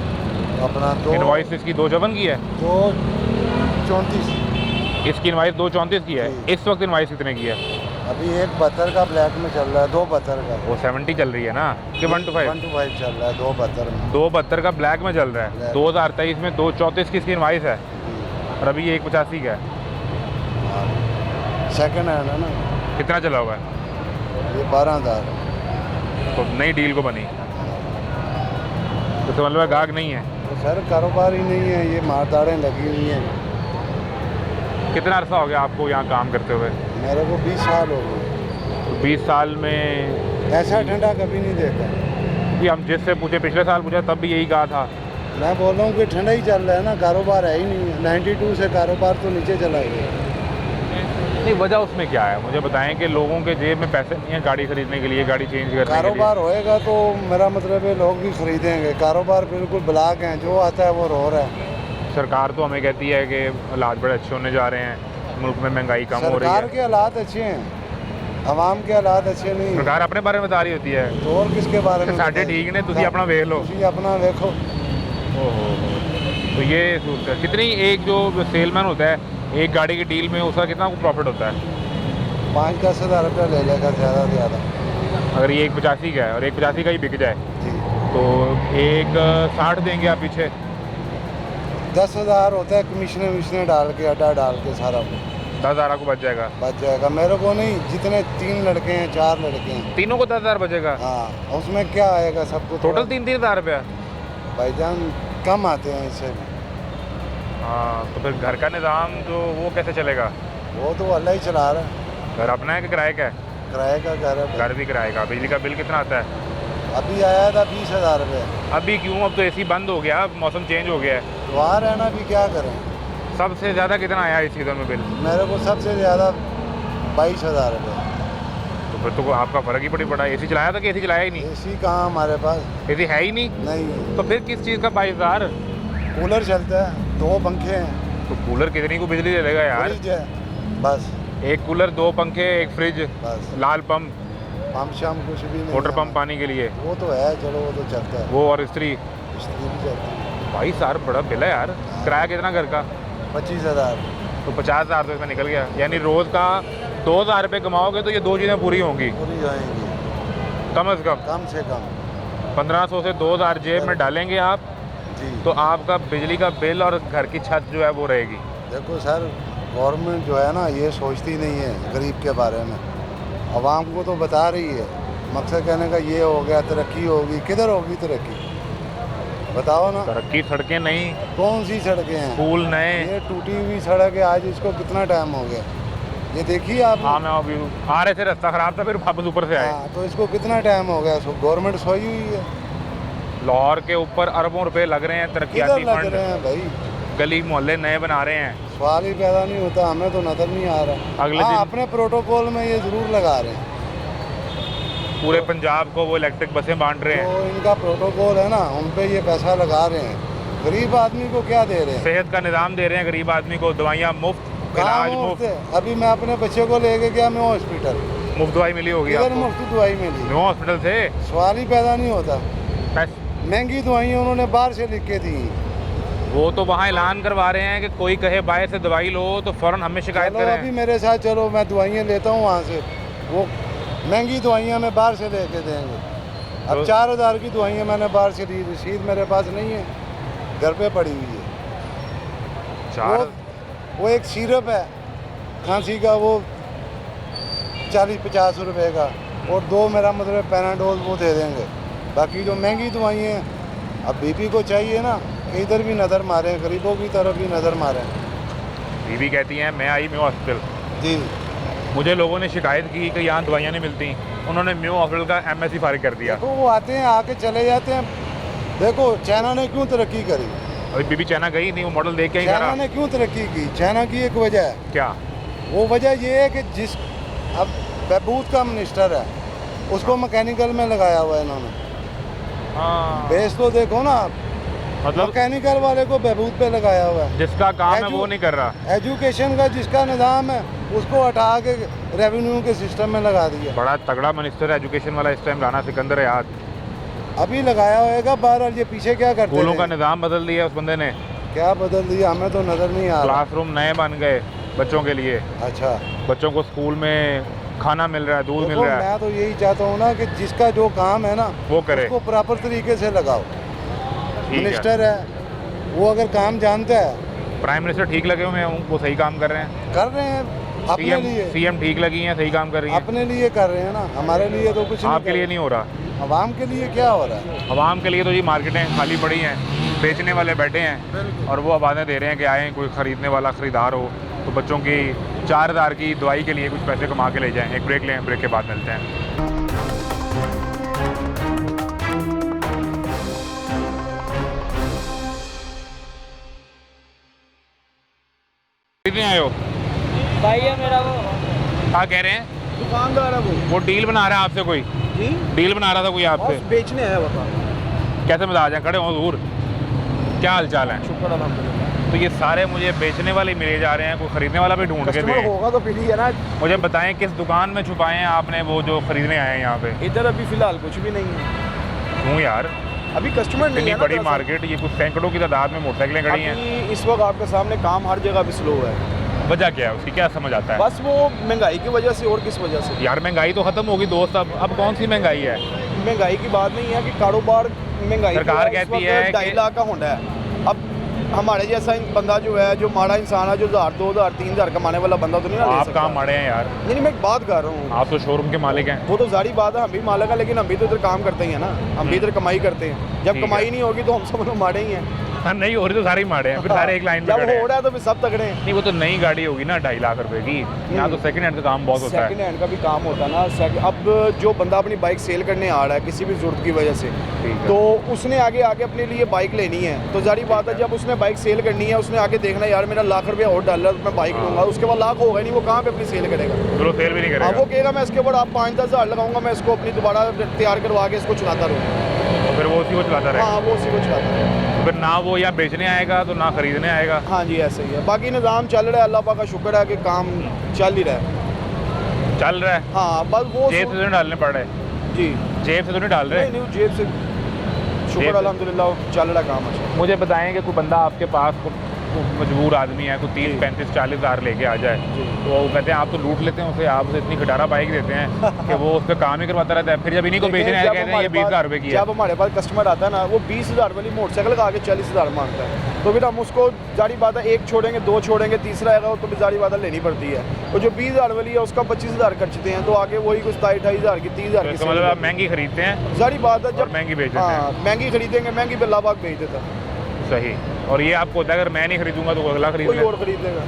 अपना 2 इनवॉइस इसकी 254 की है, 234। इसकी इनवॉइस 234 की है। जी। इस वक्त इनवॉइस कितने की है? अभी 172 का ब्लैक में चल रहा है, 272 का। वो 70 चल रही है ना कि 1 to 5? 1 to 5 चल रहा है, 272 में। 272 का ब्लैक में चल रहा है। ब्लैक। 2023 में 234 की इसकी इनवॉइस है और अभी ये 185 का है। सेकंड हैंड है ना, कितना चला हुआ है? ये 12,000। तो नई डील को बनी। तो मतलब गाहक नहीं है। तो सर कारोबार ही नहीं है, ये मारदाड़ें लगी हुई हैं। कितना अर्सा हो गया आपको यहाँ काम करते हुए? मेरे को 20 साल हो गए। तो 20 साल में ऐसा ठंडा कभी नहीं देखा। कि हम जिससे पूछे, पिछले साल पूछा तब भी यही कहा था। मैं बोल रहा हूँ कि ठंडा ही चल रहा है ना, कारोबार है ही नहीं। 92 से कारोबार तो नीचे चला गया। नहीं, वजह उसमें क्या है मुझे बताएं कि लोगों के जेब में पैसे नहीं है गाड़ी खरीदने के लिए, गाड़ी चेंज करने के लिए। कारोबार होएगा तो मेरा मतलब है लोग भी खरीदेंगे। कारोबार बिल्कुल ब्लॉक हैं, जो आता है वो रो रहा है। सरकार तो हमें कहती है कि हालात बड़े अच्छे होने जा रहे हैं, मुल्क में महंगाई कम हो रही सरकार है। के हालात अच्छे हैं, आवाम के हालात अच्छे नहीं हैं। सरकार अपने बारे में बता रही होती है तो और किसके बारे में साढ़े बताएं? ठीक ने, तुसी अपना वेख लो। तुसी अपना देखो। ओहो, तो ये सूरत है। कितनी एक जो सेलमैन होता है एक गाड़ी की डील में, उसका कितना प्रॉफिट होता है? 5-10 हज़ार रुपया ले लेगा ज़्यादा से ज़्यादा। अगर ये 185 का है और 185 का ही बिक जाए जी, तो एक 60 देंगे आप पीछे। 10,000 होता है कमीशन विशने डाल के, अड्डा डाल के सारा 10,000 आपको बच जाएगा। बच जाएगा। मेरे को नहीं, जितने 3 लड़के हैं 4 लड़के हैं, तीनों को 10,000 बचेगा। हाँ उसमें क्या आएगा सबको? टोटल 3-3 हज़ार रुपया। भाईजान कम आते हैं इससे भी। हाँ, तो फिर घर का निज़ाम जो वो कैसे चलेगा? वो तो अल्लाह ही चला रहा है। घर अपना है कि किराए का है? किराए का घर है। घर भी किराए का। बिजली का बिल कितना आता है? अभी आया था 20,000 रुपये। अभी क्यों? अब तो एसी बंद हो गया, मौसम चेंज हो गया है। तो आ रहना भी क्या करें। सबसे ज़्यादा कितना आया इस सीज़न में बिल? मेरे को सबसे ज़्यादा 22,000 रुपये। तो फिर तो आपका फ़र्क ही बड़ी पड़ा। एसी चलाया था कि एसी चलाया ही नहीं? एसी कहाँ हमारे पास? एसी है ही नहीं। नहीं, तो फिर किस चीज़ का 22,000? कूलर चलता है, 2 पंखे हैं, तो कूलर कितनी को बिजली दे देगा यार? फ्रिज है, बस एक कूलर, 2 पंखे, एक फ्रिज, बस। लाल पंप, पंप शाम कुछ भी नहीं मोटर है। पंप पानी के लिए, वो तो है, चलो वो तो चलता है। वो और इस्त्री। इस्त्री भी चलती है। 22,000 बड़ा बिल है यार। किराया कितना घर का? 25,000। तो 50,000 तो इसमें निकल गया। यानी रोज़ का 2,000 रुपये कमाओगे तो ये 2 चीज़ें पूरी होंगी पूरी जाएंगी कम से कम। कम से कम। 1500 से 2,000 जेब में डालेंगे आप जी, तो आपका बिजली का बिल और घर की छत जो है वो रहेगी। देखो सर, गवर्नमेंट जो है ना ये सोचती नहीं है गरीब के बारे में। आवाम को तो बता रही है, मकसद कहने का ये हो गया, तरक्की होगी। किधर होगी तरक्की? बताओ ना। तरक्की सड़कें नहीं, कौन सी सड़कें हैं? स्कूल नए। ये टूटी हुई सड़क है, आज इसको कितना टाइम हो गया? ये देखिए आप। हाँ, मैं अभी आ रहे थे, रास्ता ख़राब था, फिर वापस ऊपर से आए। हाँ, तो इसको कितना टाइम हो गया? गवर्नमेंट सोई हुई है। लाहौर के ऊपर अरबों रुपए लग रहे हैं किधर तरक्याती लग फंड, रहे हैं भाई? गली मोहल्ले नए बना रहे हैं। सवाल ही पैदा नहीं होता, हमें तो नजर नहीं आ रहा। अगले हाँ, दिन अपने प्रोटोकॉल में ये जरूर लगा रहे हैं। पूरे पंजाब को वो इलेक्ट्रिक बसें बांट रहे हैं। तो इनका प्रोटोकॉल है ना, उन पे ये पैसा लगा रहे हैं। गरीब आदमी को क्या दे रहे हैं? सेहत का निज़ाम दे रहे हैं गरीब आदमी को, दवाइयाँ मुफ्त, कहाँ इलाज मुफ्त मुफ्त। है? अभी मैं अपने बच्चे को लेके गया मैं हॉस्पिटल, मुफ्त दवाई मिली होगी किधर आपको? मुफ्त दवाई मिली? न्यू हॉस्पिटल से सवाल ही पैदा नहीं होता। पैस- महंगी दवाइयाँ उन्होंने बाहर से लिख के दी। वो तो वहाँ ऐलान करवा रहे हैं कि कोई कहे बाहर से दवाई लो तो फ़ौरन हमें शिकायत चलो अभी करें। मेरे साथ चलो, मैं दवाइयाँ लेता हूँ वहाँ से। वो महंगी दवाइयाँ मैं बाहर से लेके देंगे। अब तो- 4,000 की दवाइयाँ मैंने बाहर से ली, रसीद मेरे पास नहीं है, घर पे पड़ी हुई है। चार वो एक सिरप है खांसी का, वो 40-50 रुपए का, और 2 मेरा मतलब पैनाडोल वो दे देंगे। बाकी जो महंगी दवाइयाँ हैं, अब बीपी को चाहिए ना कि इधर भी नज़र मारें, गरीबों की तरफ भी नज़र मारें। बीवी कहती हैं मैं आई न्यू हॉस्पिटल, जी, मुझे लोगों ने शिकायत की कि यहाँ दवाइयाँ नहीं मिलती, उन्होंने न्यू हॉस्पिटल का MSc फारिग कर दिया। देखो वो आते हैं, आके चले जाते हैं। देखो चाइना ने क्यों तरक्की करी? अभी बीबी चाइना गई नहीं, वो मॉडल देख के ही चाइना करा। ने क्यों तरक्की की? चाइना की एक वजह है। क्या? वो वजह ये है कि जिस अब बहबूद का मिनिस्टर है, उसको मैकेनिकल में लगाया हुआ है इन्होंने। हाँ, बेस तो देखो ना, मतलब मैकेनिकल वाले को बहबूद पे लगाया हुआ है। जिसका काम है वो नहीं कर रहा। एजुकेशन का जिसका निज़ाम है उसको हटा के रेवेन्यू के सिस्टम में लगा दिया। बड़ा तगड़ा मिनिस्टर है एजुकेशन वाला इस टाइम, राना सिकंदर है याद। अभी लगाया होगा बार, और ये पीछे क्या करते स्कूलों का थे? निज़ाम बदल दिया उस बंदे ने। क्या बदल दिया हमें तो नज़र नहीं आ रहा। क्लासरूम नए बन गए बच्चों के लिए, अच्छा, बच्चों को स्कूल में खाना मिल रहा है, दूध मिल देखो रहा है, मैं तो यही चाहता हूँ ना कि जिसका जो काम है ना वो करे। उसको प्रॉपर तरीके से लगाओ। ठीक है। मिनिस्टर है, वो अगर काम जानता है, प्राइम मिनिस्टर ठीक लगे हुए हैं, वो सही काम कर रहे हैं। कर रहे हैं अपने लिए। सीएम ठीक लगी हैं, सही काम कर रही हैं। अपने लिए कर रहे हैं ना, हमारे लिए तो कुछ नहीं आपके कर लिए रहे। नहीं हो रहा। आवाम के लिए क्या हो रहा है? आवाम के लिए तो जी मार्केटें खाली पड़ी हैं, बेचने वाले बैठे हैं और वो आवाज़ें दे रहे हैं कि आए कोई ख़रीदने वाला ख़रीदार हो तो बच्चों की 4000 की दवाई के लिए कुछ पैसे कमा के ले जाएं। एक ब्रेक लें, ब्रेक के बाद मिलते हैं। कितने आए हो? भाई है मेरा वो क्या कह रहे हैं? दुकानदार है वो डील बना रहा है आपसे कोई? जी डील बना रहा था कोई आपसे? बस बेचने है बता। कैसे मिजाज हैं? खड़े हो दूर, क्या हाल चाल है? शुक्र अल्हम्दुलिल्लाह। तो ये सारे मुझे बेचने वाले मिले जा रहे हैं, कोई ख़रीदने वाला भी ढूंढ के कस्टमर दे। होगा तो फिर ही है ना। मुझे बताएं किस दुकान में छुपाए हैं आपने वो जो ख़रीदने आए हैं यहाँ पे? इधर अभी फिलहाल कुछ भी नहीं है, क्यों यार, अभी कस्टमर नहीं इतनी है ना बड़ी दरअसल। मार्केट, ये कुछ सैकड़ों की तादाद में मोटरसाइकिलें खड़ी हैं, अभी इस वक्त आपके सामने काम हर जगह भी स्लो है। वजह क्या है उसकी? क्या समझ आता है? बस वो महंगाई की वजह से, और किस वजह से? यार महंगाई तो ख़त्म होगी दोस्त, अब कौन सी महंगाई है? महंगाई की बात नहीं है कि कारोबार महंगाई सरकार कहती है कि 2.5 लाख का होंडा है। अब हमारे जैसा बंदा जो है, जो माड़ा इंसान है, जो 1000 2000 3000 कमाने वाला बंदा तो नहीं ना ले आप सकता। काम माड़े हैं यार, नहीं नहीं, मैं बात कर रहा हूँ। आप तो शोरूम के मालिक हैं। वो तो जारी बात है, हम भी मालिक हैं, लेकिन हम भी तो इधर काम करते ही हैं ना, हम भी इधर कमाई करते हैं। जब ठीक कमाई है। नहीं होगी तो हम सब लोग माड़े ही हैं। हाँ, नहीं हो रही तो सारे ही माड़े हैं, फिर सारे एक लाइन में जब खड़े हो हैं। रहा है तो फिर सब तगड़े हैं। नहीं वो तो नई गाड़ी होगी ना 2.5 लाख रुपए की, यहाँ तो सेकंड हैंड का काम बहुत होता सेकंड है। हैंड का भी काम होता है ना। अब जो बंदा अपनी बाइक सेल करने आ रहा है किसी भी जरूरत की वजह से, ठीक है। तो उसने आगे आके अपने लिए बाइक लेनी है, तो जारी बात है जब उसने बाइक सेल करनी है, उसने आगे देखना यार मेरा लाख रुपया और डाल रहा है तो मैं बाइक लूंगा, उसके बाद लाख होगा नहीं, वो कहाँ पे अपनी सेल करेगा? चलो सेल भी नहीं अब करेगा, वो कहेगा मैं इसके ऊपर आप 5-10 हज़ार लगाऊंगा, मैं इसको अपनी दोबारा तैयार करवा के इसको चलाता रहूँ। तो फिर वो उसी को चलाता रहेगा। हाँ, वो उसी को चलाता रहेगा। फिर ना वो या बेचने आएगा तो ना खरीदने आएगा। हाँ जी, ऐसे ही है। बाकी निज़ाम चल रहा है, अल्लाह पाक का शुक्र है कि काम चल ही रहा है। चल रहा है। हाँ, बस वो जेब से तो नहीं डालने पड़ रहे? जी जेब से तो नहीं डाल रहे? नहीं नहीं, जेब से शुक्र से। अल्हम्दुलिल्लाह चल रहा काम अच्छा। मुझे बताएं कि कोई बंदा आपके पास को मजबूर आदमी है, कोई 30 35 40 हज़ार लेके आ जाए, तो वो कहते हैं आप तो लूट लेते हैं उसे, आप उसे इतनी खटारा बाइक देते हैं कि वो उसका काम ही करवाता रहता है, फिर जब इन्हीं को बेचने आए कहते हैं ये 20,000 रुपये की है। जब हमारे पास कस्टमर आता है ना, वो 20,000 वाली मोटरसाइकिल का आगे 40,000 मांगता है, तो फिर हम उसको जारी बात है एक छोड़ेंगे, दो छोड़ेंगे, तीसरा आएगा तो भी जारी बात है लेनी पड़ती है। और जो 20,000 वाली है उसका 25,000 खर्चते हैं, तो आगे वही कुछ 27-28,000 की 30,000 की तो मतलब आप महंगी खरीदते हैं जारी बात है और जब महंगी बेच देते हैं। हाँ, महंगी खरीदेंगे, महंगी पे लाभाग बेच देता है, सही। और ये आपको होता है अगर मैं नहीं खरीदूंगा तो अगला खरीद कोई ले। और खरीद लेगा।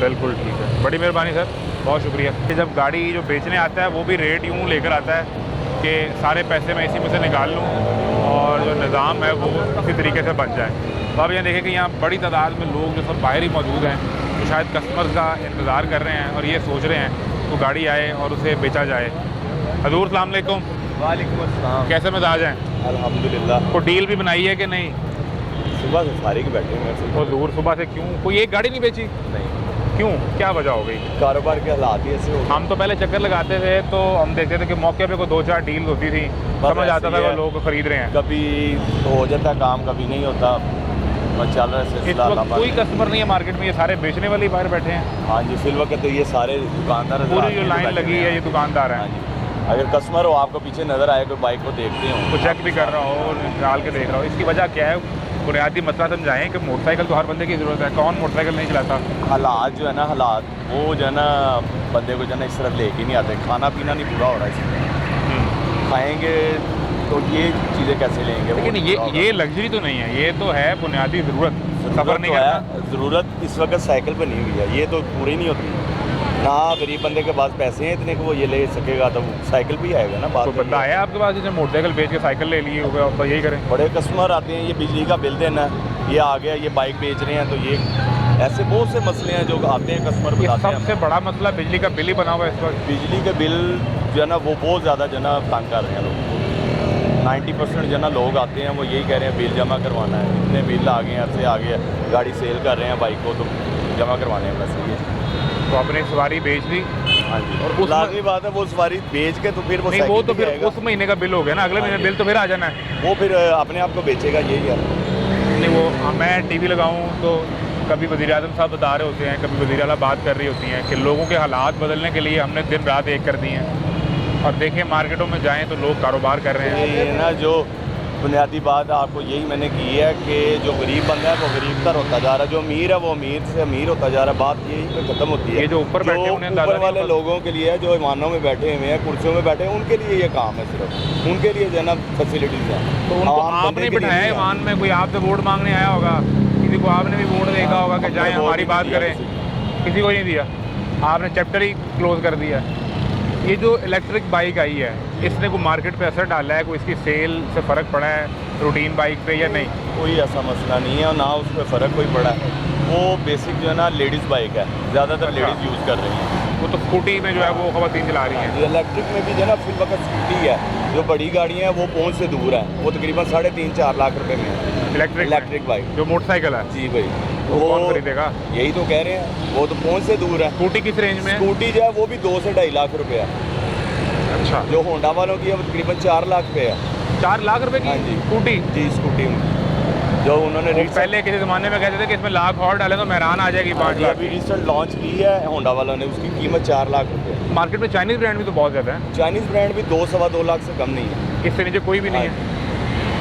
बिल्कुल ठीक है, बड़ी मेहरबानी सर, बहुत शुक्रिया। जब गाड़ी जो बेचने आता है वो भी रेट यूँ लेकर आता है कि सारे पैसे मैं इसी में से निकाल लूँ और जो निज़ाम है वो इसी तरीके से बच जाए। तो आप यहाँ देखें कि यहाँ बड़ी तादाद में लोग जो सब बाहर ही मौजूद हैं, तो शायद कस्टमर्स का इंतज़ार कर रहे हैं और ये सोच रहे हैं तो गाड़ी आए और उसे बेचा जाए। हजूर सलाम अलैकुम, वालेकुम अस्सलाम। कैसे मिजाज हैं? अल्हम्दुलिल्लाह। कोई डील भी बनाई है कि नहीं? सुबह से सारी के बैठे हैं और दूर सुबह से क्यों कोई एक गाड़ी नहीं बेची? नहीं, क्यों, क्या वजह हो गई? कारोबार के हालात ही ऐसे हो गए। हम तो पहले चक्कर लगाते थे तो हम देखते थे कि मौके पे कोई 2-4 डील होती थी, समझ आता था ऐसे ही कि है। लोग खरीद रहे हैं। कभी हो जाता काम, कभी नहीं होता, और चल रहा है इस सिलसिला वक्त अल्लाह कोई पाक। कस्टमर नहीं है मार्केट में, ये सारे बेचने वाले ही बाहर बैठे हैं। हाँ जी, फिल वक्त तो ये सारे दुकानदार नजर पूरी आते जो हैं, लाइन बैठे लगी हुए है हैं। ये दुकानदार हाँ हैं। जी, अगर कस्टमर हो आपको पीछे नज़र आए, कोई बाइक को देखते हो, तो चेक भी कर रहा हो और डाल के देख रहा हो, इसकी वजह क्या है? बुनियादी मसला समझाएं कि मोटरसाइकिल तो हर बंदे की ज़रूरत है, कौन मोटरसाइकिल नहीं चलाता? हालात जो है ना, हालात वो जो है ना बंदे को जो है ना इस तरफ लेके नहीं आते। खाना पीना नहीं पूरा हो रहा है इसमें, खाएंगे तो ये चीज़ें कैसे लेंगे? वो लेकिन नहीं पूरा हो रहा। ये लग्जरी तो नहीं है, ये तो है बुनियादी ज़रूरत। सफ़र नहीं तो करना। है, ज़रूरत इस वक्त साइकिल पर नहीं हुई है, ये तो पूरी नहीं होती ना। गरीब बंदे के पास पैसे हैं इतने कि वो ये ले सकेगा, तो वो साइकिल भी आएगा ना। बात तो बंदा आया आपके पास जिसने मोटरसाइकिल बेच के साइकिल ले ली होगा, अब यही करें। बड़े कस्टमर आते हैं, ये बिजली का बिल देना है, ये आ गया, ये बाइक बेच रहे हैं, तो ये ऐसे बहुत से मसले हैं जो आते हैं, कस्टमर ये बताते हैं सबसे हमें। बड़ा मसला बिजली का बिल ही बना हुआ है इस वक्त। बिजली के बिल जो है ना वो बहुत ज़्यादा जो है ना तंग कर रहे हैं लोगों को। 90% जो है ना लोग आते हैं वो यही कह रहे हैं बिल जमा करवाना है, इतने बिल आ गए हैं, ऐसे आ गया, गाड़ी सेल कर रहे हैं बाइक को, तो जमा करवाने हैं बस ये। तो आपने सवारी बेच दी। हाँ जी, और और उस लाजमी बात है वो सवारी बेच के तो फिर वो नहीं, वो साइकिल तो भी फिर आएगा। उस महीने का बिल हो गया ना, अगले महीने बिल तो फिर आ जाना है। वो फिर अपने आप को बेचेगा, यही है। नहीं वो मैं टीवी लगाऊं तो कभी वज़ीर आज़म साहब बता रहे होते हैं, कभी वज़ीर आला बात कर रही होती हैं कि लोगों के हालात बदलने के लिए हमने दिन रात एक कर दी हैं। और देखें मार्केटों में जाएं तो लोग कारोबार कर रहे हैं। ये ना जो बुनियादी बात आपको यही मैंने की है कि जो गरीब बंदा है वो गरीब तर होता जा रहा है, जो अमीर है वो अमीर से अमीर होता जा रहा है। बात यही पे ख़त्म होती है। ये जो ऊपर बैठे हैं, उन्हें अंदाज़ा ऊपर नहीं वाले होता। लोगों के लिए है, जो ईमानों में बैठे हुए हैं, कुर्सियों में बैठे हैं, उनके लिए ये काम है, सिर्फ उनके लिए जो है ना फैसिलिटीज़ हैं। तो उनको आम बंदे आपने के लिए बिठाया नहीं है। ईमान में, कोई आपसे वोट मांगने आया होगा, किसी को आपने भी वोट देखा होगा कि जाए हमारी बात करें, किसी को नहीं दिया, आपने चैप्टर ही क्लोज कर दिया। ये जो इलेक्ट्रिक बाइक आई है, इसने कोई मार्केट पे असर डाला है, कोई इसकी सेल से फ़र्क पड़ा है रूटीन बाइक पे या नहीं? कोई ऐसा मसला नहीं है और ना उस पर फ़र्क कोई पड़ा है। वो बेसिक जो है ना लेडीज़ बाइक है, ज़्यादातर अच्छा। लेडीज़ यूज़ कर रही हैं। वो तो स्कूटी में जो है वो ख़वातीन चला रही हैं। इलेक्ट्रिक में भी जो है ना फिल वक्त स्कूटी है, जो बड़ी गाड़ियाँ हैं वो पहुँच से दूर है, वो तकरीबन 3.5-4 लाख रुपए में है इलेक्ट्रिक बाइक। जो मोटरसाइकिल है, जी भाई, वो कौन खरीदेगा? यही तो कह रहे हैं, वो तो पहुँच से दूर है। स्कूटी किस रेंज में है? स्कूटी जो है वो भी 2 से 2.5 लाख रुपए है। अच्छा, जो होंडा वालों की है वो तकरीबन 4 लाख पे है। 4 लाख रुपए की हाँ जी। स्कूटी? जी, स्कूटी जो उन्होंने वो recent- पहले किसी ज़माने में कहते थे कि इसमें लाख और डाले तो मेहरान आ जाएगी 5 लाख अभी की। रिसेंट लॉन्च की है होंडा वालों ने, उसकी कीमत 4 लाख रुपए। मार्केट में चाइनीज़ ब्रांड भी तो बहुत ज़्यादा है, चाइनीज़ ब्रांड भी 2-2.25 लाख से कम नहीं है। इससे नीचे कोई भी नहीं है।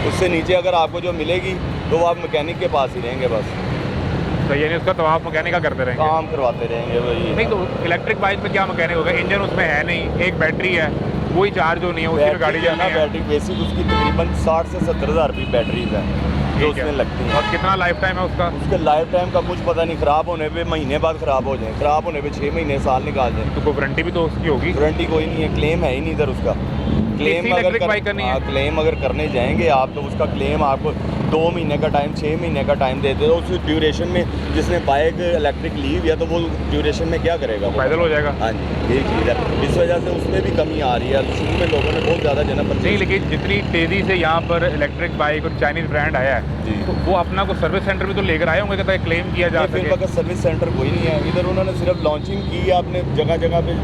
उससे नीचे अगर आपको जो मिलेगी तो वो आप मैकेनिक के पास ही रहेंगे, बस तो यानी उसका तो आप मैकेनिक का करते रहेंगे? काम करवाते रहेंगे वही। नहीं तो इलेक्ट्रिक बाइक में क्या मैकेनिक होगा? इंजन उसमें है नहीं, एक बैटरी है, वही चार्ज होनी है, उसी में गाड़ी बैटरी है ना, जाना है। बैटरी बेसिक उसकी तकरीबन 60 से 70 हज़ार रुपये बैटरीज है जो ठीक है। उसमें लगती हैं। और कितना लाइफ टाइम है उसका? उसके लाइफ टाइम का कुछ पता नहीं, ख़राब होने पे महीने बाद ख़राब हो जाए, ख़राब होने पे 6 महीने साल निकाल दें। तो कोई वारंटी भी तो उसकी होगी? वारंटी कोई नहीं है, क्लेम है ही नहीं इधर उसका। क्लेम इलेक्ट्रिक बाइक करनी है? क्लेम अगर करने जाएंगे आप तो उसका क्लेम आपको 2 महीने का टाइम, 6 महीने का टाइम देते हो। उस ड्यूरेशन में जिसने बाइक इलेक्ट्रिक ली हुई है तो वो ड्यूरेशन में क्या करेगा? वो पैदल हो जाएगा। हाँ जी, यही चीज़ है। इस वजह से उसमें भी कमी आ रही है। शुरू में लोगों ने बहुत ज़्यादा जनम नहीं, लेकिन जितनी तेज़ी से यहाँ पर इलेक्ट्रिक बाइक और चाइनीज़ ब्रांड आया है, जी। तो वो अपना को सर्विस सेंटर भी तो लेकर आए होंगे कि क्लेम किया जा फिर सके। वक्त सर्विस सेंटर कोई नहीं है इधर। उन्होंने सिर्फ लॉन्चिंग की है, आपने जगह जगह पे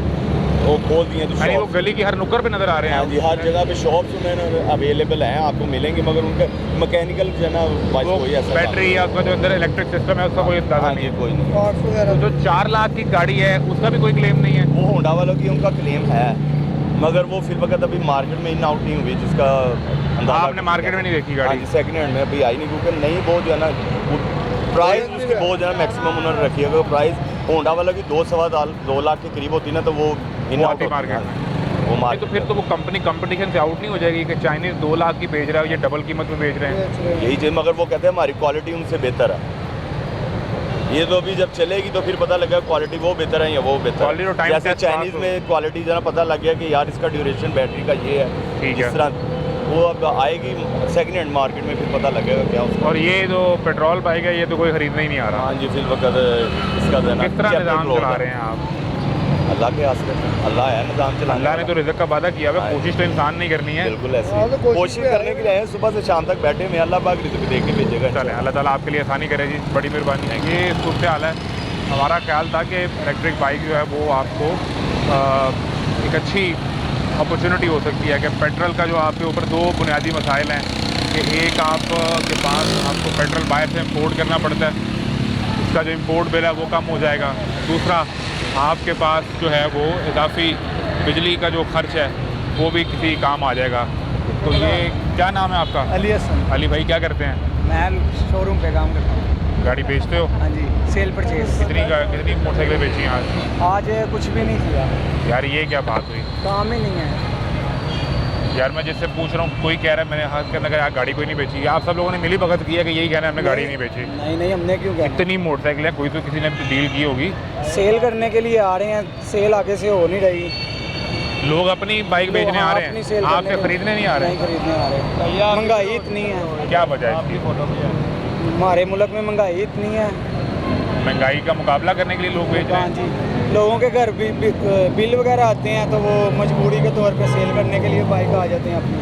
वो खोल दिए तो यानी वो shops। गली की हर नुक्कड़ पे नज़र आ रहे हाँ जी, हैं। हर जगह पे शॉप्स उन्हें अवेलेबल हैं, आपको मिलेंगे, मगर उनका मैकेनिकल जो है ना बाइक वो कोई ऐसा बैटरी या उसका जो अंदर इलेक्ट्रिक सिस्टम है उसका कोई अंदाजा हाँ नहीं जी, है। कोई नहीं। तो जो 4 लाख की गाड़ी है उसका भी कोई क्लेम नहीं है? वो होंडा वालों की उनका क्लेम है, मगर वो फिर वक्त अभी मार्केट में इन आउट नहीं हुई, जिसका अंदाजा आपने मार्केट में नहीं देखी हाँ गाड़ी? जी, सेकंड हैंड में अभी आई नहीं, क्योंकि नहीं बहुत जो है ना प्राइस उसकी बहुत जो है मैक्सिमम उन्होंने रखी है। अगर प्राइस होंडा वाला की 2 लाख के करीब होती ना तो वो इन वो आउट आती मार्केट में। वो नहीं, मार्केट तो फिर तो वो कंपनी कंपटीशन से आउट नहीं हो जाएगी कि चाइनीज़ 2 लाख की बेच रहा है, ये डबल कीमत में बेच रहे हैं? यही चीज़, मगर वो कहते हैं हमारी क्वालिटी उनसे बेहतर है। ये तो अभी जब चलेगी तो फिर पता लगेगा क्वालिटी वो बेहतर है या वो बेहतर Quality और है। time जैसे test चाइनीज़ पास हो। में क्वालिटी जरा पता लग गया कि यार इसका ड्यूरेशन बैटरी का ये है, ठीक है। इस तरह वो अब आएगी सेकंड हैंड मार्केट में, फिर पता लगेगा क्या उसका। और ये जो पेट्रोल बाइक है ये तो कोई खरीदने ही नहीं आ रहा। हाँ जी, फिर वक्त इसका जो है ना किस तरह chapter निज़ाम close चला है। रहे हैं आप? अल्लाह के आसरे, अल्लाह है निज़ाम चलाने अल्लाह ने वाला। तो रिज़्क़ का वादा किया है, हाँ। कोशिश तो इंसान नहीं करनी है। बिल्कुल ऐसे हाँ, तो ही। कोशिश कोशिश भी है। करने के लिए आए, सुबह से शाम तक बैठे में, अल्लाह पाक रिज़्क़ दे के भेजेगा। चलें, अल्लाह ताला आपके लिए आसानी करे जी, बड़ी मेहरबानी है। ये सूरत हाल है। हमारा ख्याल था कि इलेक्ट्रिक बाइक जो है वो आपको एक अच्छी अपॉर्चुनिटी हो सकती है कि पेट्रोल का जो आपके ऊपर 2 बुनियादी मसाइल हैं कि एक आपके पास आपको पेट्रोल बाहर से इंपोर्ट करना पड़ता है, उसका जो इंपोर्ट बिल है वो कम हो जाएगा। दूसरा, आपके पास जो है वो इजाफी बिजली का जो खर्च है वो भी किसी काम आ जाएगा। तो ये क्या नाम है आपका? अली हसन। अली भाई, क्या करते हैं? मैं शोरूम पे काम करता हूँ। गाड़ी बेचते हो? हाँ जी, सेल परचेज। कितनी मोटरसाइकिलें बेची हैं आज? आज कुछ भी नहीं किया, यार ये क्या बात हुई काम ही नहीं है। यार? मैं जिससे पूछ रहा हूँ कोई कह रहा है मैंने हाथ के अंदर यार गाड़ी कोई नहीं बेची। आप सब लोगों ने मिली भगत किया कि यही कहना है हमने गाड़ी नहीं बेची। नहीं, हमने क्यों कहना? इतनी मोटरसाइकिल है, कोई तो किसी ने डील की होगी। सेल करने के लिए आ रहे हैं, सेल आगे से हो नहीं रही। लोग अपनी बाइक बेचने आ रहे अपनी हैं, सेल आपसे करने खरीदने नहीं आ रहे नहीं खरीदने आ रहे। महंगाई इतनी है, क्या वजह है इसकी? हमारे मुल्क में महंगाई इतनी है। महंगाई का मुकाबला करने के लिए लोग बेच रहे हाँ हैं। जी, लोगों के घर बिल वगैरह आते हैं तो वो मजबूरी के तौर पे सेल करने के लिए बाइक आ जाते हैं अपनी।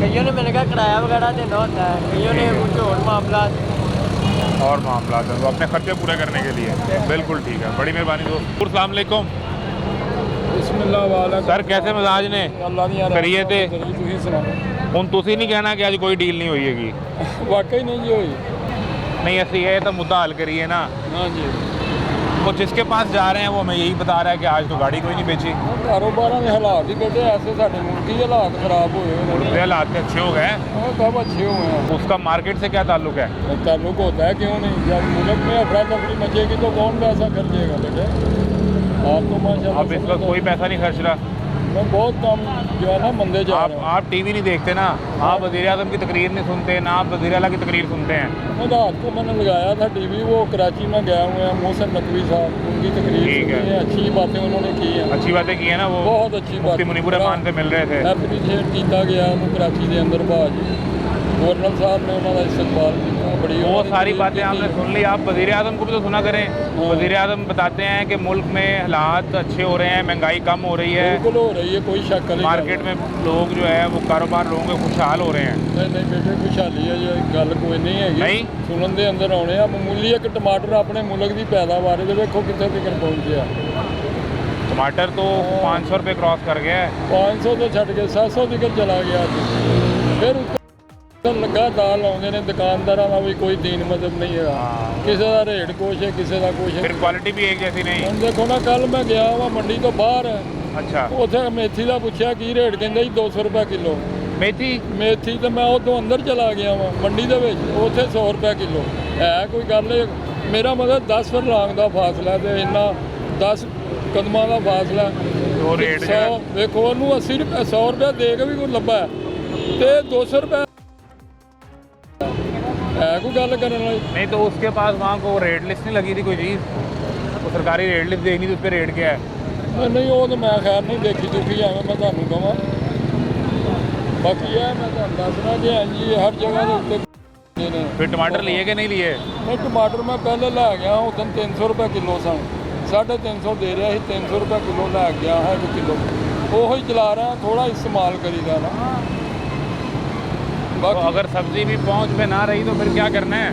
कईयों ने मैंने कहा किराया वगैरह देना होता है, कईयों ने कुछ और मामला। और मामला है तो अपने खर्चे पूरे करने के लिए। बिल्कुल ठीक है, बड़ी मेहरबानी दोस्त। अस्सलाम वालेकुम सर, कैसे मिजाज ने? करिए थे ਹੁਣ ਤੁਸੀਂ नहीं कहना कि ਅੱਜ कोई डील नहीं हुई हैगी? वाकई नहीं जी हुई। नहीं, ਅਸੀਂ ਇਹ ਤਾਂ ਮੁੱਦਾ ਹੱਲ ਕਰੀਏ ਨਾ। हाँ जी, वो जिसके पास जा रहे हैं वो हमें यही बता रहा है कि आज तो गाड़ी कोई नहीं बेची। कारोबार के हालात ही बेटे ऐसे साढ़े मुल्क ही हालात खराब हुए हैं। मुल्क के हालात में अच्छे हो गए हैं, हाँ, सब अच्छे हुए हैं। उसका मार्केट से क्या ताल्लुक है? ताल्लुक होता है क्यों नहीं, जब मुल्क में अफरा तफरी मचेगी तो कौन पैसा खर्चेगा बेटे। आप तो माशाल्लाह अब इस वक्त कोई पैसा नहीं खर्च रहा। मैं बहुत कम जो है ना मंदे जा रहे हैं। आप टीवी नहीं देखते ना, आप वज़ीर आज़म की तकरीर नहीं सुनते ना, आप वज़ीर आला की तकरीर सुनते हैं। मैं रात को मैंने लगाया था टीवी, वो कराची में गए हुए हैं मोहसिन नकवी साहब, उनकी तकरीर ठीक है। सुनी है, अच्छी बातें उन्होंने की हैं, अच्छी बातें की है ना, वो बहुत अच्छी मुफ्ती बात। मुनीबुर रहमान से मिल रहे थे। एप्रीशिएट किया गया उन्होंने कराची के अंदर भाजी गवर्नर साहब ने उन्होंने इस्तकबाल किया, बड़ी वो सारी बातें आपने सुन ली। आप वज़ीर आज़म को भी तो सुना करें। वज़ीर आज़म बताते हैं कि मुल्क में हालात अच्छे हो रहे हैं, महंगाई कम हो रही है, बिल्कुल हो रही है, कोई शक नहीं। मार्केट में लोग जो है वो कारोबार लोगों के खुशहाल हो रहे हैं। नहीं नहीं बेटे खुशहाली है, ये गल कोई नहीं है नहीं? सुनन दे अंदर आने आ मामूली एक टमाटर अपने मुल्क की पैदावार देखो कितने तक पहुंचे। टमाटर तो 500 रुपये क्रॉस कर गया है। 500 तो छड़ के 700 तक चला गया। फिर उत्तर लगा दाल आते हैं दुकानदार का भी कोई दीन मदद नहीं है, किसी का रेट कुछ है किसी का कुछ फिर है। क्वालिटी भी एक जैसी नहीं। हम देखो ना कल मैं गया वा मंडी तो बाहर अच्छा, उत्थे मेथी का पूछा की रेट कहते जी 200 रुपये किलो मेथी मेथी तो मैं उदों अंदर चला गया वा मंडी के उत्थे 100 रुपये किलो है। कोई गल मेरा मतलब 10 फरलांग का फासला तो इन्ना 10 कदमां का फासला तो रेट 100 देखो ਉਹਨੂੰ 80 रुपये 100 रुपये दे के भी कोई लब्भा है तो 200 रुपये है कोई गल करने वाली। नहीं तो उसके पास वहाँ को रेट लिस्ट नहीं लगी थी कोई चीज़, वो सरकारी रेट लिस्ट देखनी थी, उस पर रेट क्या है? नहीं वो तो मैं खैर नहीं देखी दुखी एवं मैं ਤੁਹਾਨੂੰ कहा। बाकी है मैं ਤੁਹਾਨੂੰ दसना कि हाँ जी हर जगह के उत्ते ने। फिर टमाटर लिए कि नहीं लिए? नहीं टमाटर मैं पहले लै गया उस दिन 300 रुपये किलो सन, 350 दे रहा ही 300 रुपये किलो लै गया है 1 किलो, वो चला रहा थोड़ा इस्तेमाल करीदा ना। तो अगर सब्जी भी पहुँच पे ना रही तो फिर क्या करना है?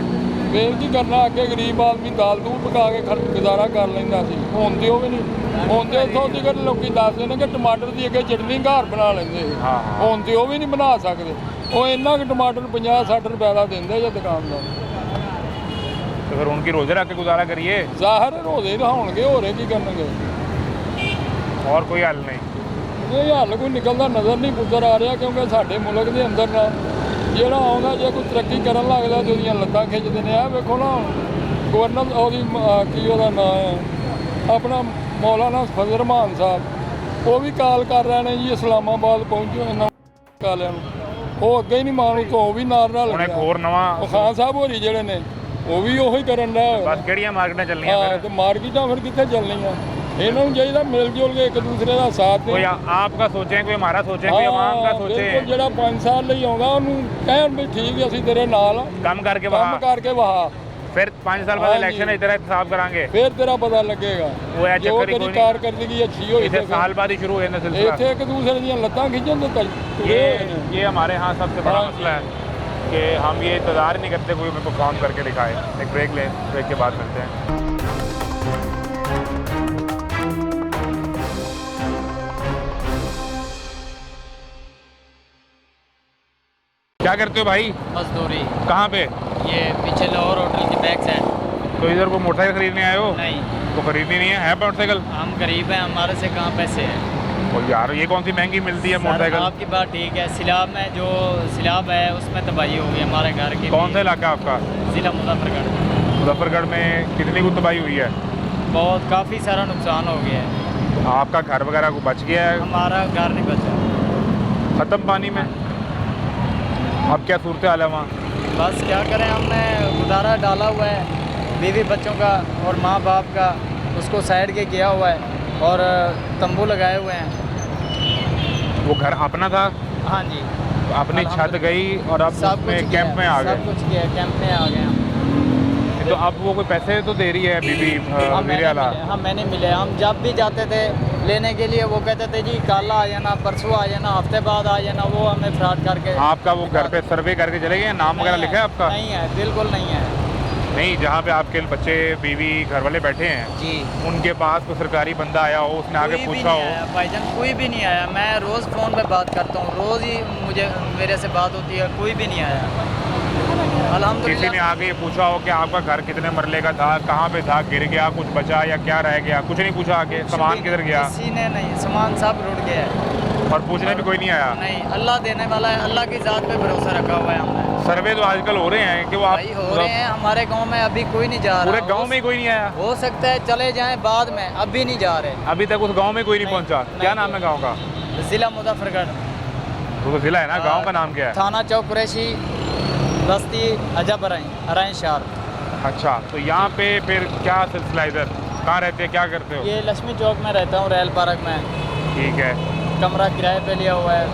फिर की करना अगे गरीब आदमी दाल दूल पका के गुजारा कर लेंदा सी, हुण ते ओह भी नहीं। हुण ते इत्थों तक लोग दसदे ने कि टमाटर की अगे चटनी घर बना लेंदे, हुण ते ओह भी नहीं बना सकते। वो इन्ना कि टमाटर 50-60 रुपए का देंदे जे दुकानदार। तो फिर उनकी रोजे रख के गुजारा करिए। ज़ाहिर रोजे रहाउणगे, होर की करनगे। और कोई हल नहीं? ये हल कोई निकलता नज़र नहीं पुੱਤਰ आ रहा, क्योंकि साडे मुल्क के अंदर ना ਜਿਹੜਾ ਆਉਂਦਾ ਜੇ ਕੋਈ ਤਰੱਕੀ ਕਰਨ ਲੱਗਦਾ ਤੇ ਉਹਦੀਆਂ ਲੱਤਾਂ ਖਿੱਚਦੇ ਨੇ। ਆ ਵੇਖੋ ਨਾ ਗਵਰਨਰ ਉਹਦੀ ਕੀ ਉਹਦਾ ਨਾਂ ਹੈ ਆਪਣਾ ਮੌਲਾਨਾ ਫਜ਼ਲ ਰਹਿਮਾਨ ਸਾਹਿਬ, ਉਹ ਵੀ ਕਾਲ ਕਰ ਰਹੇ ਨੇ ਜੀ ਇਸਲਾਮਾਬਾਦ ਪਹੁੰਚੋ ਇਹਨਾਂ ਕਾਲਿਆਂ ਨੂੰ। ਉਹ ਅੱਗੇ ਹੀ ਨਹੀਂ ਮਾਨੂੰ ਤੋਂ ਉਹ ਵੀ ਨਾਲ ਰਲ ਹੁਣ ਇੱਕ ਹੋਰ ਨਵਾਂ ਉਹ ਖਾਨ ਸਾਹਿਬ ਹੋਰੀ ਜਿਹੜੇ ਨੇ ਉਹ ਵੀ ਉਹੀ ਕਰਨ ਦਾ। ਬਸ ਕਿਹੜੀਆਂ ਮਾਰਕੀਟਾਂ ਚੱਲਣੀਆਂ ਹਾਂ ਫਿਰ? ਤੇ ਮਾਰਕੀਟਾਂ ਫਿਰ ਕਿੱਥੇ ਚੱਲਣੀਆਂ? ਇਹਨਾਂ ਨੂੰ ਚਾਹੀਦਾ ਮਿਲ ਜੁਲ ਕੇ ਇੱਕ ਦੂਸਰੇ ਦਾ ਸਾਥ ਦੇ। कोई आपका सोचें, कोई हमारा सोचें, कोई आवाम का ਬਿਲਕੁਲ सोचें। ਜਿਹੜਾ 5 ਸਾਲ ਲਈ ਆਉਂਦਾ ਉਹਨੂੰ ਕਹਿਣ ਵੀ ਠੀਕ ਹੈ ਅਸੀਂ ਤੇਰੇ ਨਾਲ ਆ, काम करके ਕੰਮ वहाँ ਕਰਕੇ ਵਹਾ, फिर 5 साल बाद हाँ इलेक्शन जी। है, इधर हिसाब करांगे। ਫਿਰ ਤੇਰਾ ਪਤਾ ਲੱਗੇਗਾ वो है ਜੋ चक्कर ही ਤੇਰੀ कोई नहीं। ਕਾਰਕਰਦਗੀ ਅੱਛੀ ਹੋਈ इसे ਤੇ ਫਿਰ साल बाद ही शुरू हो जाना सिलसिला। ਇੱਥੇ ਇੱਕ ਦੂਸਰੇ ਦੀਆਂ ਲੱਤਾਂ ਖਿੱਚਣ ਤੇ ये हमारे यहाँ सबसे बड़ा हाँ जी। मसला है कि हम ये इंतज़ार नहीं करते कोई हमें परफॉर्म करके दिखाए। एक ब्रेक लें, ब्रेक के बाद मिलते हैं। क्या करते हो भाई? मजदूरी कहाँ पे? ये पीछे लाहौर होटल की बैक साइड। तो इधर को मोटरसाइकिल खरीदने आए हो? नहीं, तो खरीदनी नहीं है मोटरसाइकिल? हम गरीब हैं, हमारे से कहाँ पैसे हैं। और यार ये कौन सी महंगी मिलती है सर, मोटरसाइकिल? आपकी बात ठीक है। सिलाब में जो सिलाब है उसमें तबाही हो गई हमारे घर की। कौन सा इलाका आपका? ज़िला मुजफ्फरगढ़। मुजफ्फरगढ़ में कितनी को तबाही हुई है? बहुत काफ़ी सारा नुकसान हो गया है। आपका घर वगैरह को बच गया है? हमारा घर नहीं बचा। ख़त्म पानी में? अब क्या सूरत हाल है वहाँ? बस क्या करें, हमने गुजारा डाला हुआ है, बीवी बच्चों का और माँ बाप का उसको साइड के किया हुआ है और तंबू लगाए हुए हैं। वो घर अपना था? हाँ जी, अपनी छत गई और अब सब उसमें कुछ कैंप में आ सब गए। कुछ किया, कैंप में आ गए हम। तो अब वो कोई पैसे तो दे रही है बीबी मेरे वाला? मैंने मिले। हम जब भी जाते थे लेने के लिए वो कहते थे जी कल आ जाना, परसों आ जाना, हफ्ते बाद आ जाना। वो हमें फ्रॉड करके। आपका वो घर पे सर्वे करके चले गए? नाम वगैरह लिखा है आपका? नहीं है, बिल्कुल नहीं है। नहीं, जहाँ पे आपके बच्चे बीवी घर वाले बैठे हैं जी, उनके पास कोई सरकारी बंदा आया हो, उसने आगे कोई भी पूछा नहीं हो? आया भाईजान, कोई भी नहीं आया। मैं रोज़ फ़ोन पे बात करता हूँ, रोज़ ही मेरे से बात होती है, कोई भी नहीं आया। किसी ने अल्हम्दुलिल्लाह। आके ये पूछा हो कि आपका घर कितने मरले का था, कहाँ पे था, गिर गया, कुछ बचा या क्या रह गया? कुछ नहीं पूछा आके, सामान किधर गया? किसी ने नहीं, सामान सब रुट गया है। और पूछने भी कोई नहीं आया? नहीं, अल्लाह देने वाला है, अल्लाह की ज़ात पे भरोसा रखा हुआ है हमने। सर्वे तो आजकल हो रहे हैं कि वो आप भाई हो रहे हैं, हमारे गांव में अभी कोई नहीं जा रहा। पूरे गांव में ही कोई नहीं आया? हो सकता है चले जाएं बाद में, अभी नहीं जा रहे। अभी तक उस गांव में कोई नहीं नहीं, पहुंचा? नहीं। क्या नाम है गांव का? ज़िला मुजफ्फरगढ़, वो तो जिला है ना, गांव का नाम क्या है? थाना चौक कुरैशी, बस्ती अजब अरैन शहर। अच्छा, तो यहाँ पे फिर क्या सिलसिला इधर? कहाँ रहते हैं, क्या करते हो? ये लक्ष्मी चौक में रहता हूँ, रेल पार्क में। ठीक है। कमरा किराए पे लिया हुआ है,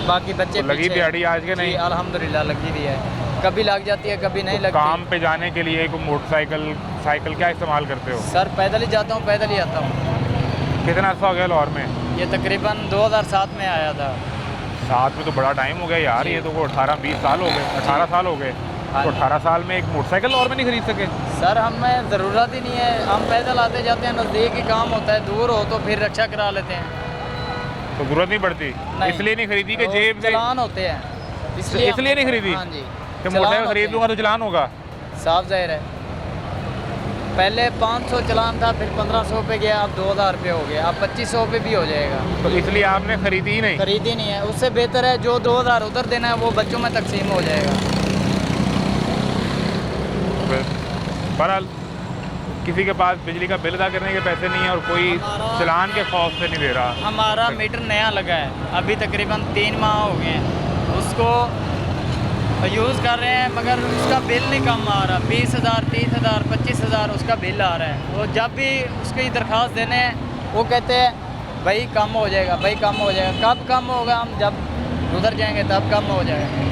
बाकी बच्चे तो लगी पीछे। दिहाड़ी आज के नहीं? जी, अल्हम्दुलिल्लाह लगी भी है, कभी लग जाती है कभी नहीं तो लगती। काम पे जाने के लिए कोई मोटरसाइकिल, साइकिल क्या इस्तेमाल करते हो? सर पैदल ही जाता हूँ, पैदल ही आता हूँ। कितना अर्सा हो गया लाहौर में? ये तकरीबन 2007 में आया था। साथ में तो बड़ा टाइम हो गया यार, जी। ये तो 18-20 साल हो गए, 18 साल हो गए। हाँ तो जी। 18 साल में एक मोटरसाइकिल और में नहीं खरीद सके? सर हमें ज़रूरत ही नहीं है, हम पैदल आते जाते हैं, नज़दीक ही काम होता है, दूर हो तो फिर रक्षा करा लेते हैं। तो जरूरत नहीं पड़ती? नहीं। इसलिए नहीं खरीदी कि तो जेब से? चलान होते हैं इसलिए नहीं खरीदी? हाँ जी, कि चलान मोटरसाइकिल होते खरीद हैं। लूँगा तो चलान होगा? साफ जाहिर है, पहले 500 चलान था, फिर 1500 पे गया, अब 2000 रुपये हो गया, अब 2500 पे भी हो जाएगा। तो इसलिए आपने खरीदी ही नहीं? खरीदी नहीं है, उससे बेहतर है जो 2000 उधर देना है वो बच्चों में तकसीम हो जाएगा। बहरहाल किसी के पास बिजली का बिल अदा करने के पैसे नहीं है और कोई चलान के खौफ से नहीं दे रहा। हमारा मीटर नया लगा है, अभी तकरीबन 3 माह हो गए हैं, उसको यूज़ कर रहे हैं, मगर उसका बिल नहीं कम आ रहा। 20,000, 30,000, 25,000 उसका बिल आ रहा है। वो जब भी उसकी दरख्वास्त देने हैं वो कहते हैं भाई कम हो जाएगा, भाई कम हो जाएगा। कब कम होगा? हम जब उधर जाएंगे तब कम हो जाएगा।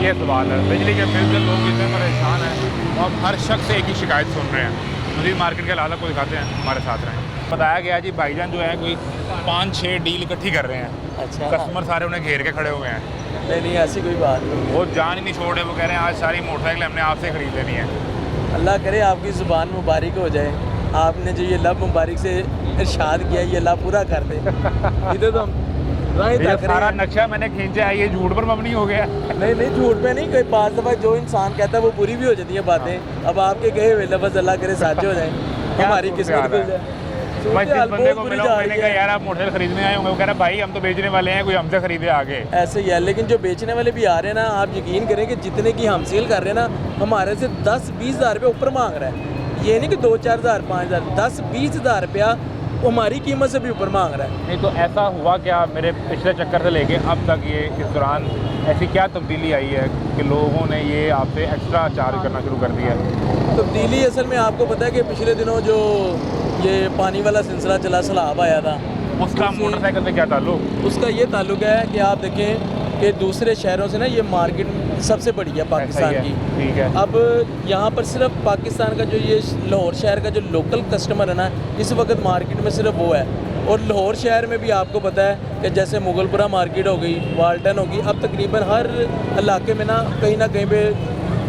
ये सवाल है, बिजली के बिल से लोग इतने परेशान हैं और हर शख्स एक ही शिकायत सुन रहे हैं। मुझे मार्केट के लाला को दिखाते हैं, हमारे साथ रहें। बताया गया जी भाईजान जो है कोई 5-6 डील इकट्ठी कर रहे हैं। अच्छा, कस्टमर सारे उन्हें घेर के खड़े हुए हैं, नहीं ऐसी कोई बात नहीं। वो जान ही नहीं छोड़ रहे। वो कह रहे हैं आज सारी मोटरसाइकिल हमने आपसे खरीद लेनी है। अल्लाह करे आपकी ज़ुबान मुबारक हो जाए, आपने जो ये लब मुबारक से इरशाद किया ये अल्लाह पूरा कर दे। इधर तो हम राह ये तक सारा रहे हैं। नक्शा मैंने खींचा है, ये झूठ पर मबनी हो गया। नहीं झूठ पे नहीं, कोई 5 दफ़ा जो इंसान कहता है वो पूरी भी हो जाती है बातें। अब आपके कहे हुए लफ्ज़ अल्लाह करे सच हो जाए, हमारी किस्मत खुल जाए। मैं जिस सूरत-ए-हाल बंदे को बहुत बुरी मिला जा हूं, रही मैंने कहा है। यार आप मोटरसाइकिल खरीदने आए होंगे, वो कह रहा भाई हम तो बेचने वाले हैं, कोई हमसे खरीदे आगे। ऐसे ही है, लेकिन जो बेचने वाले भी आ रहे हैं ना, आप यकीन करें कि जितने की हम सेल कर रहे हैं ना, हमारे से 10-20 हज़ार रुपये ऊपर मांग रहा है। ये नहीं कि 2-4 हज़ार, 5 हज़ार, 10-20 हज़ार रुपया हमारी कीमत से भी ऊपर मांग रहा है। नहीं तो ऐसा हुआ क्या मेरे पिछले चक्कर से लेके अब तक, ये इस दौरान ऐसी क्या तब्दीली आई है कि लोगों ने ये आपसे एक्स्ट्रा चार्ज करना शुरू कर दिया है? तब्दीली असल में आपको पता है कि पिछले दिनों जो ये पानी वाला सिलसिला चला, सैलाब आया था, उसका मोटरसाइकिल से क्या ताल्लुक? उसका ये ताल्लुक है कि आप देखें कि दूसरे शहरों से ना ये मार्केट सबसे बड़ी है पाकिस्तान ऐसा ही की। है, ठीक है। अब यहाँ पर सिर्फ पाकिस्तान का जो ये लाहौर शहर का जो लोकल कस्टमर है ना, इस वक्त मार्केट में सिर्फ वो है। और लाहौर शहर में भी आपको पता है कि जैसे मुगलपुरा मार्केट हो गई, वाल्टन होगी, अब तकरीबन हर इलाके में ना कहीं पे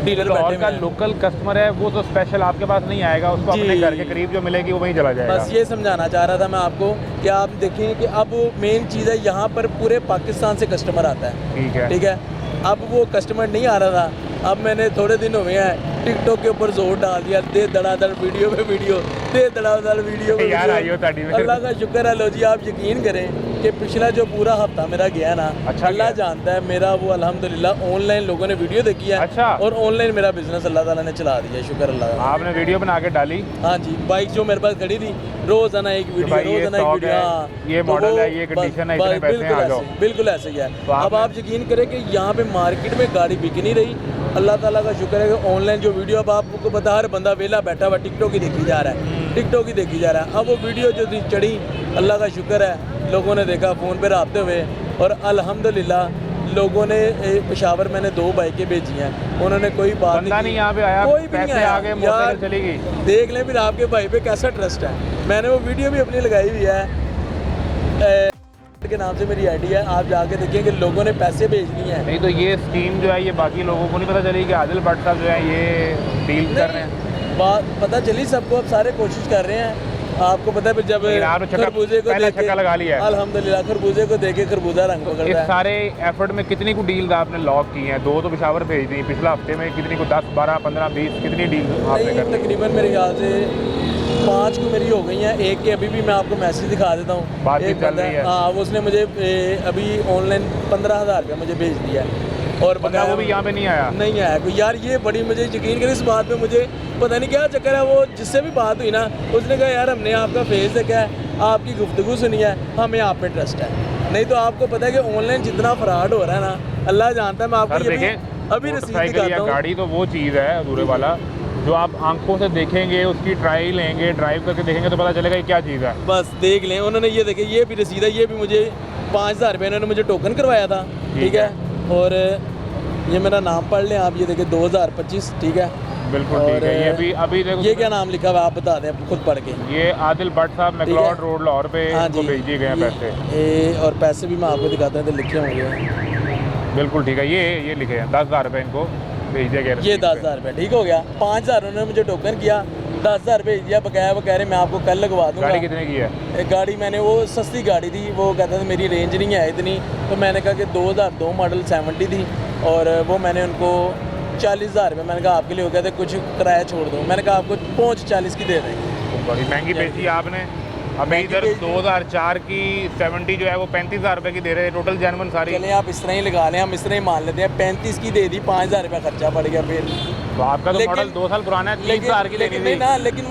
डीलर लाहौर बैठे का हुए हैं। लोकल कस्टमर है वो तो स्पेशल आपके पास नहीं आएगा, उसको जी। अपने घर के करीब जो मिलेगी वो वहीं चला जाएगा। बस ये समझाना चाह रहा था मैं आपको कि आप देखें कि अब मेन चीज़ है, यहाँ पर पूरे पाकिस्तान से कस्टमर आता है। ठीक है। ठीक है, अब वो कस्टमर नहीं आ रहा था, अब मैंने थोड़े दिन हुए हैं टिकटॉक के ऊपर जोर डाल दिया, दे धड़ाधड़ वीडियो पे वीडियो, दे धड़ाधड़ वीडियो पे यार वीडियो। आइयो ताड़ी में। अल्लाह का शुक्र है। लो जी, आप यकीन करें कि पिछला जो पूरा हफ्ता मेरा गया ना, अच्छा अल्लाह गया। जानता है, मेरा वो अल्हम्दुलिल्लाह ऑनलाइन लोगों ने वीडियो देखी है। अच्छा। और ऑनलाइन मेरा बिजनेस अल्लाह ताला ने चला दिया, शुक्र अल्लाह का। आपने वीडियो बना के डाली? हाँ जी, बाइक जो मेरे पास खड़ी थी, रोजाना एक वीडियो, भाई ये रोजाना एक stock वीडियो। है, हाँ, ये तो मॉडल वो है, ये कंडीशन है, बस इतने पैसे हैं, आ जाओ। बिल्कुल ऐसे ही है। तो अब आप यकीन करें कि यहाँ पे मार्केट में गाड़ी बिक नहीं रही। अल्लाह ताला का शुक्र है कि ऑनलाइन जो वीडियो, अब आपको पता है हर बंदा वेला बैठा हुआ टिकटॉक ही देखी जा रहा है, टिकटॉक ही देखी जा रहा है। अब वो वीडियो जो थी चढ़ी, अल्लाह का शुक्र है लोगों ने देखा, फ़ोन पे रबते हुए, और अल्हम्दुलिल्लाह लोगों ने पेशावर मैंने 2 बाइकें भेजी हैं, उन्होंने कोई बात बंदा नहीं की, यहाँ पे आया, कोई भी नहीं पैसे आया। आ गए, यार, मोटरसाइकिल चली गई। देख लें फिर आपके भाई पे कैसा ट्रस्ट है। मैंने वो वीडियो भी अपनी लगाई हुई है, के नाम से मेरी आईडी है, आप जाके देखिए कि लोगों ने पैसे भेज दिए हैं। नहीं तो ये स्कीम जो है ये बाकी लोगों को नहीं पता चली कि आदिल भट्ट साहब जो है ये डील कर रहे हैं? बात पता चली सबको, अब सारे कोशिश कर रहे हैं आपको पता है फिर जब लेकिन आपने छक्का- खरबूजे को पहला देखे- छक्का लगा लिया है। अल्हम्दुलिल्लाह खरबूजे को देखे खरबूजा रंग इस पकड़ता है। सारे एफर्ट में कितनी को डील आपने लॉक की हैं? 2 तो पेशावर भेज दी, पिछला हफ्ते में कितनी को 10, 12, 15, 20 कितनी डील आपने नहीं, कर दी? तकरीबन मेरे ख्याल से 5 को मेरी हो गई हैं। एक के अभी भी मैं आपको मैसेज दिखा देता हूँ। बातचीत एक चल बंदा रही है। हाँ, वो उसने मुझे अभी ऑनलाइन 15,000 रुपया मुझे भेज दिया है। और बंदा वो भी यहाँ पे नहीं आया। नहीं आया कोई। यार ये बड़ी मुझे यकीन करें इस बात पे, मुझे पता नहीं क्या चक्कर है। वो जिससे भी बात हुई ना, उसने कहा यार हमने आपका फेस देखा है, आपकी गुफ्तगू सुनी है, हमें आप पे ट्रस्ट है। नहीं तो आपको पता है कि ऑनलाइन जितना फ्रॉड हो रहा है ना, अल्लाह जानता है। मैं आपको सर ये देखें, अभी रसीद मोटरसाइकिल या दिखाता हूँ। गाड़ी तो वो चीज़ है अधूरे वाला, जो आप आंखों से देखेंगे, उसकी ट्राई लेंगे, ड्राइव करके देखेंगे तो पता चलेगा ये क्या चीज़ है। बस देख लें। उन्होंने ये देखे, ये भी रसीद है, ये भी मुझे 5,000 रुपये इन्होंने मुझे टोकन करवाया था। ठीक है। और ये मेरा नाम पढ़ लें आप, ये देखें 2025। ठीक है। बिल्कुल ठीक है। ये भी अभी देखो, ये क्या नाम लिखा हुआ है आप बता दें खुद पढ़ के। ये आदिल भट्ट साहब मैक्लॉड रोड लाहौर पे हाँ इनको जी। भेज दिए गए हैं पैसे। और पैसे भी मैं आपको दिखाता हूँ तो लिखे होंगे। बिल्कुल ठीक है। ये लिखे हैं 10,000 रुपये इनको भेज दिया गया। ये 10,000 रुपये ठीक हो गया। 5,000 उन्होंने मुझे टोकन किया, 10,000 भेज दिया बकाया। वो कह रहे मैं आपको कल लगवा दूंगा। गाड़ी कितने की है? एक गाड़ी मैंने, वो सस्ती गाड़ी थी, वो कहता था मेरी रेंज नहीं है इतनी, तो मैंने कहा कि 2002 मॉडल 70 थी, और वो मैंने उनको 40,000 रुपये मैंने कहा आपके लिए हो गया था, कुछ किराया छोड़ दूँ। मैंने कहा आपको पहुँच 40 की दे देंगे। बड़ी महंगी बेची है आपने। अभी महंगी इधर बेची। 2004 की 70 जो है वो 35,000 रुपये की दे रहे हैं, टोटल जेनवन सारी। चलें आप इस तरह ही लगा लें, हम इस तरह ही मान लेते हैं। 35 की दे दी, 5,000 रुपये खर्चा पड़ गया फिर। तो आपका तो लेकिन- मॉडल 2 साल पुराना है, 30,000 की लेनी लेकिन थी। नहीं ना, लेकिन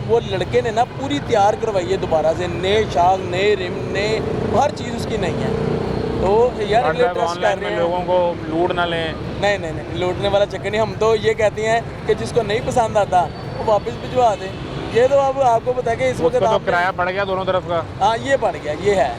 वो लड़के ने ना पूरी तैयार करवाई है दोबारा से, नए शाग, नए रिम, नए हर चीज़ उसकी नहीं है। तो यार अगले ट्रस्ट कर ऑनलाइन रहे में हैं। लोगों को लूट ना लें। नहीं लूटने वाला चक्कर नहीं। हम तो ये कहते हैं कि जिसको नहीं पसंद आता वो वापस भिजवा दें। ये तो अब आपको पता है कि इस वक्त उसको तो आपने- किराया पड़ गया दोनों तरफ का। हाँ ये पड़ गया, ये है,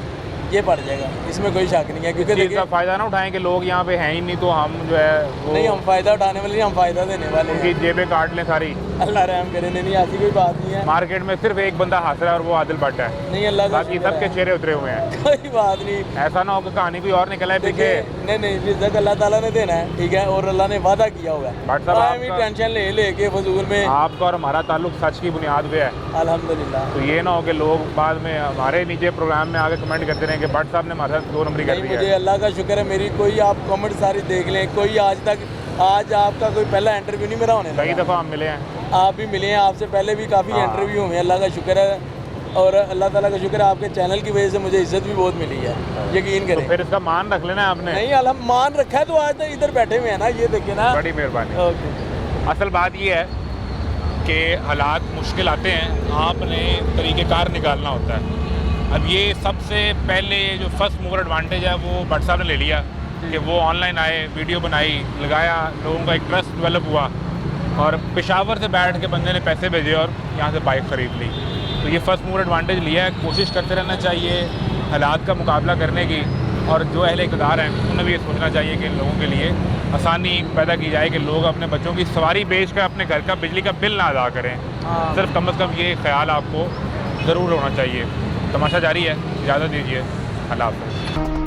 ये पड़ जाएगा, इसमें कोई शक नहीं है। क्योंकि इस चीज़ देखिए, का फ़ायदा ना उठाएं कि लोग यहाँ पे हैं ही नहीं, तो हम जो है वो नहीं हम फ़ायदा उठाने वाले नहीं, हम फ़ायदा देने वाले उनकी हैं। जेबें काट लें सारी। अल्लाह रहम करे। नहीं ऐसी कोई बात नहीं है। मार्केट में सिर्फ एक बंदा हासिल है और वो आदिल भट्ट है, नहीं अल्लाह का बाकी शुक्र सबके है। चेहरे उतरे हुए हैं। कोई बात नहीं। ऐसा ना हो कि कहानी कोई और निकला है पीछे। देखिए नहीं रिज़्क़ अल्लाह ताला ने देना है। ठीक है। और अल्लाह ने वादा किया हुआ है। भट्ट साहब, हमें आपका- टेंशन ले के फजूल में। आपका और हमारा ताल्लुक सच की बुनियाद पे है। अल्हम्दुलिल्लाह। तो ये ना हो कि लोग बाद में हमारे नीचे प्रोग्राम में आके कमेंट करते रहें कि भट्ट साहब ने हमारे साथ 2 नंबरी कर नहीं दी मुझे है। अल्लाह का शुक्र है, मेरी कोई आप कमेंट सारी देख लें, कोई आज आपका कोई पहला इंटरव्यू नहीं मेरा होने कई लगा। दफ़ा हम मिले हैं। आप भी मिले हैं, आपसे पहले भी काफ़ी हाँ। इंटरव्यू हुए हैं, अल्लाह का शुक्र है। और अल्लाह ताला का शुक्र है आपके चैनल की वजह से मुझे इज्जत भी बहुत मिली है, यकीन तो करें। फिर इसका मान रख लेना आपने। नहीं अलहम मान रखा है तो आज तक इधर बैठे हुए हैं ना, ये देखिए ना। बड़ी मेहरबानी। ओके। असल बात ये है कि हालात मुश्किल आते हैं, आपने तरीक़ेकार निकालना होता है। अब ये सबसे पहले जो फर्स्ट मूवर एडवांटेज है वो भट्ट साहब ने ले लिया कि वो ऑनलाइन आए, वीडियो बनाई, लगाया, लोगों का एक ट्रस्ट डेवलप हुआ, और पेशावर से बैठ के बंदे ने पैसे भेजे और यहाँ से बाइक ख़रीद ली। तो ये फर्स्ट मूवर एडवांटेज लिया है। कोशिश करते रहना चाहिए हालात का मुकाबला करने की, और जो अहले इक़्तिदार हैं उन्हें भी ये सोचना चाहिए कि इन लोगों के लिए आसानी पैदा की जाए कि लोग अपने बच्चों की सवारी बेच कर अपने घर का बिजली का बिल ना अदा करें। सिर्फ कम से कम ये ख्याल आपको ज़रूर होना चाहिए। तमाशा जारी है, इजाज़त दीजिए, अल्लाह हाफ़िज़।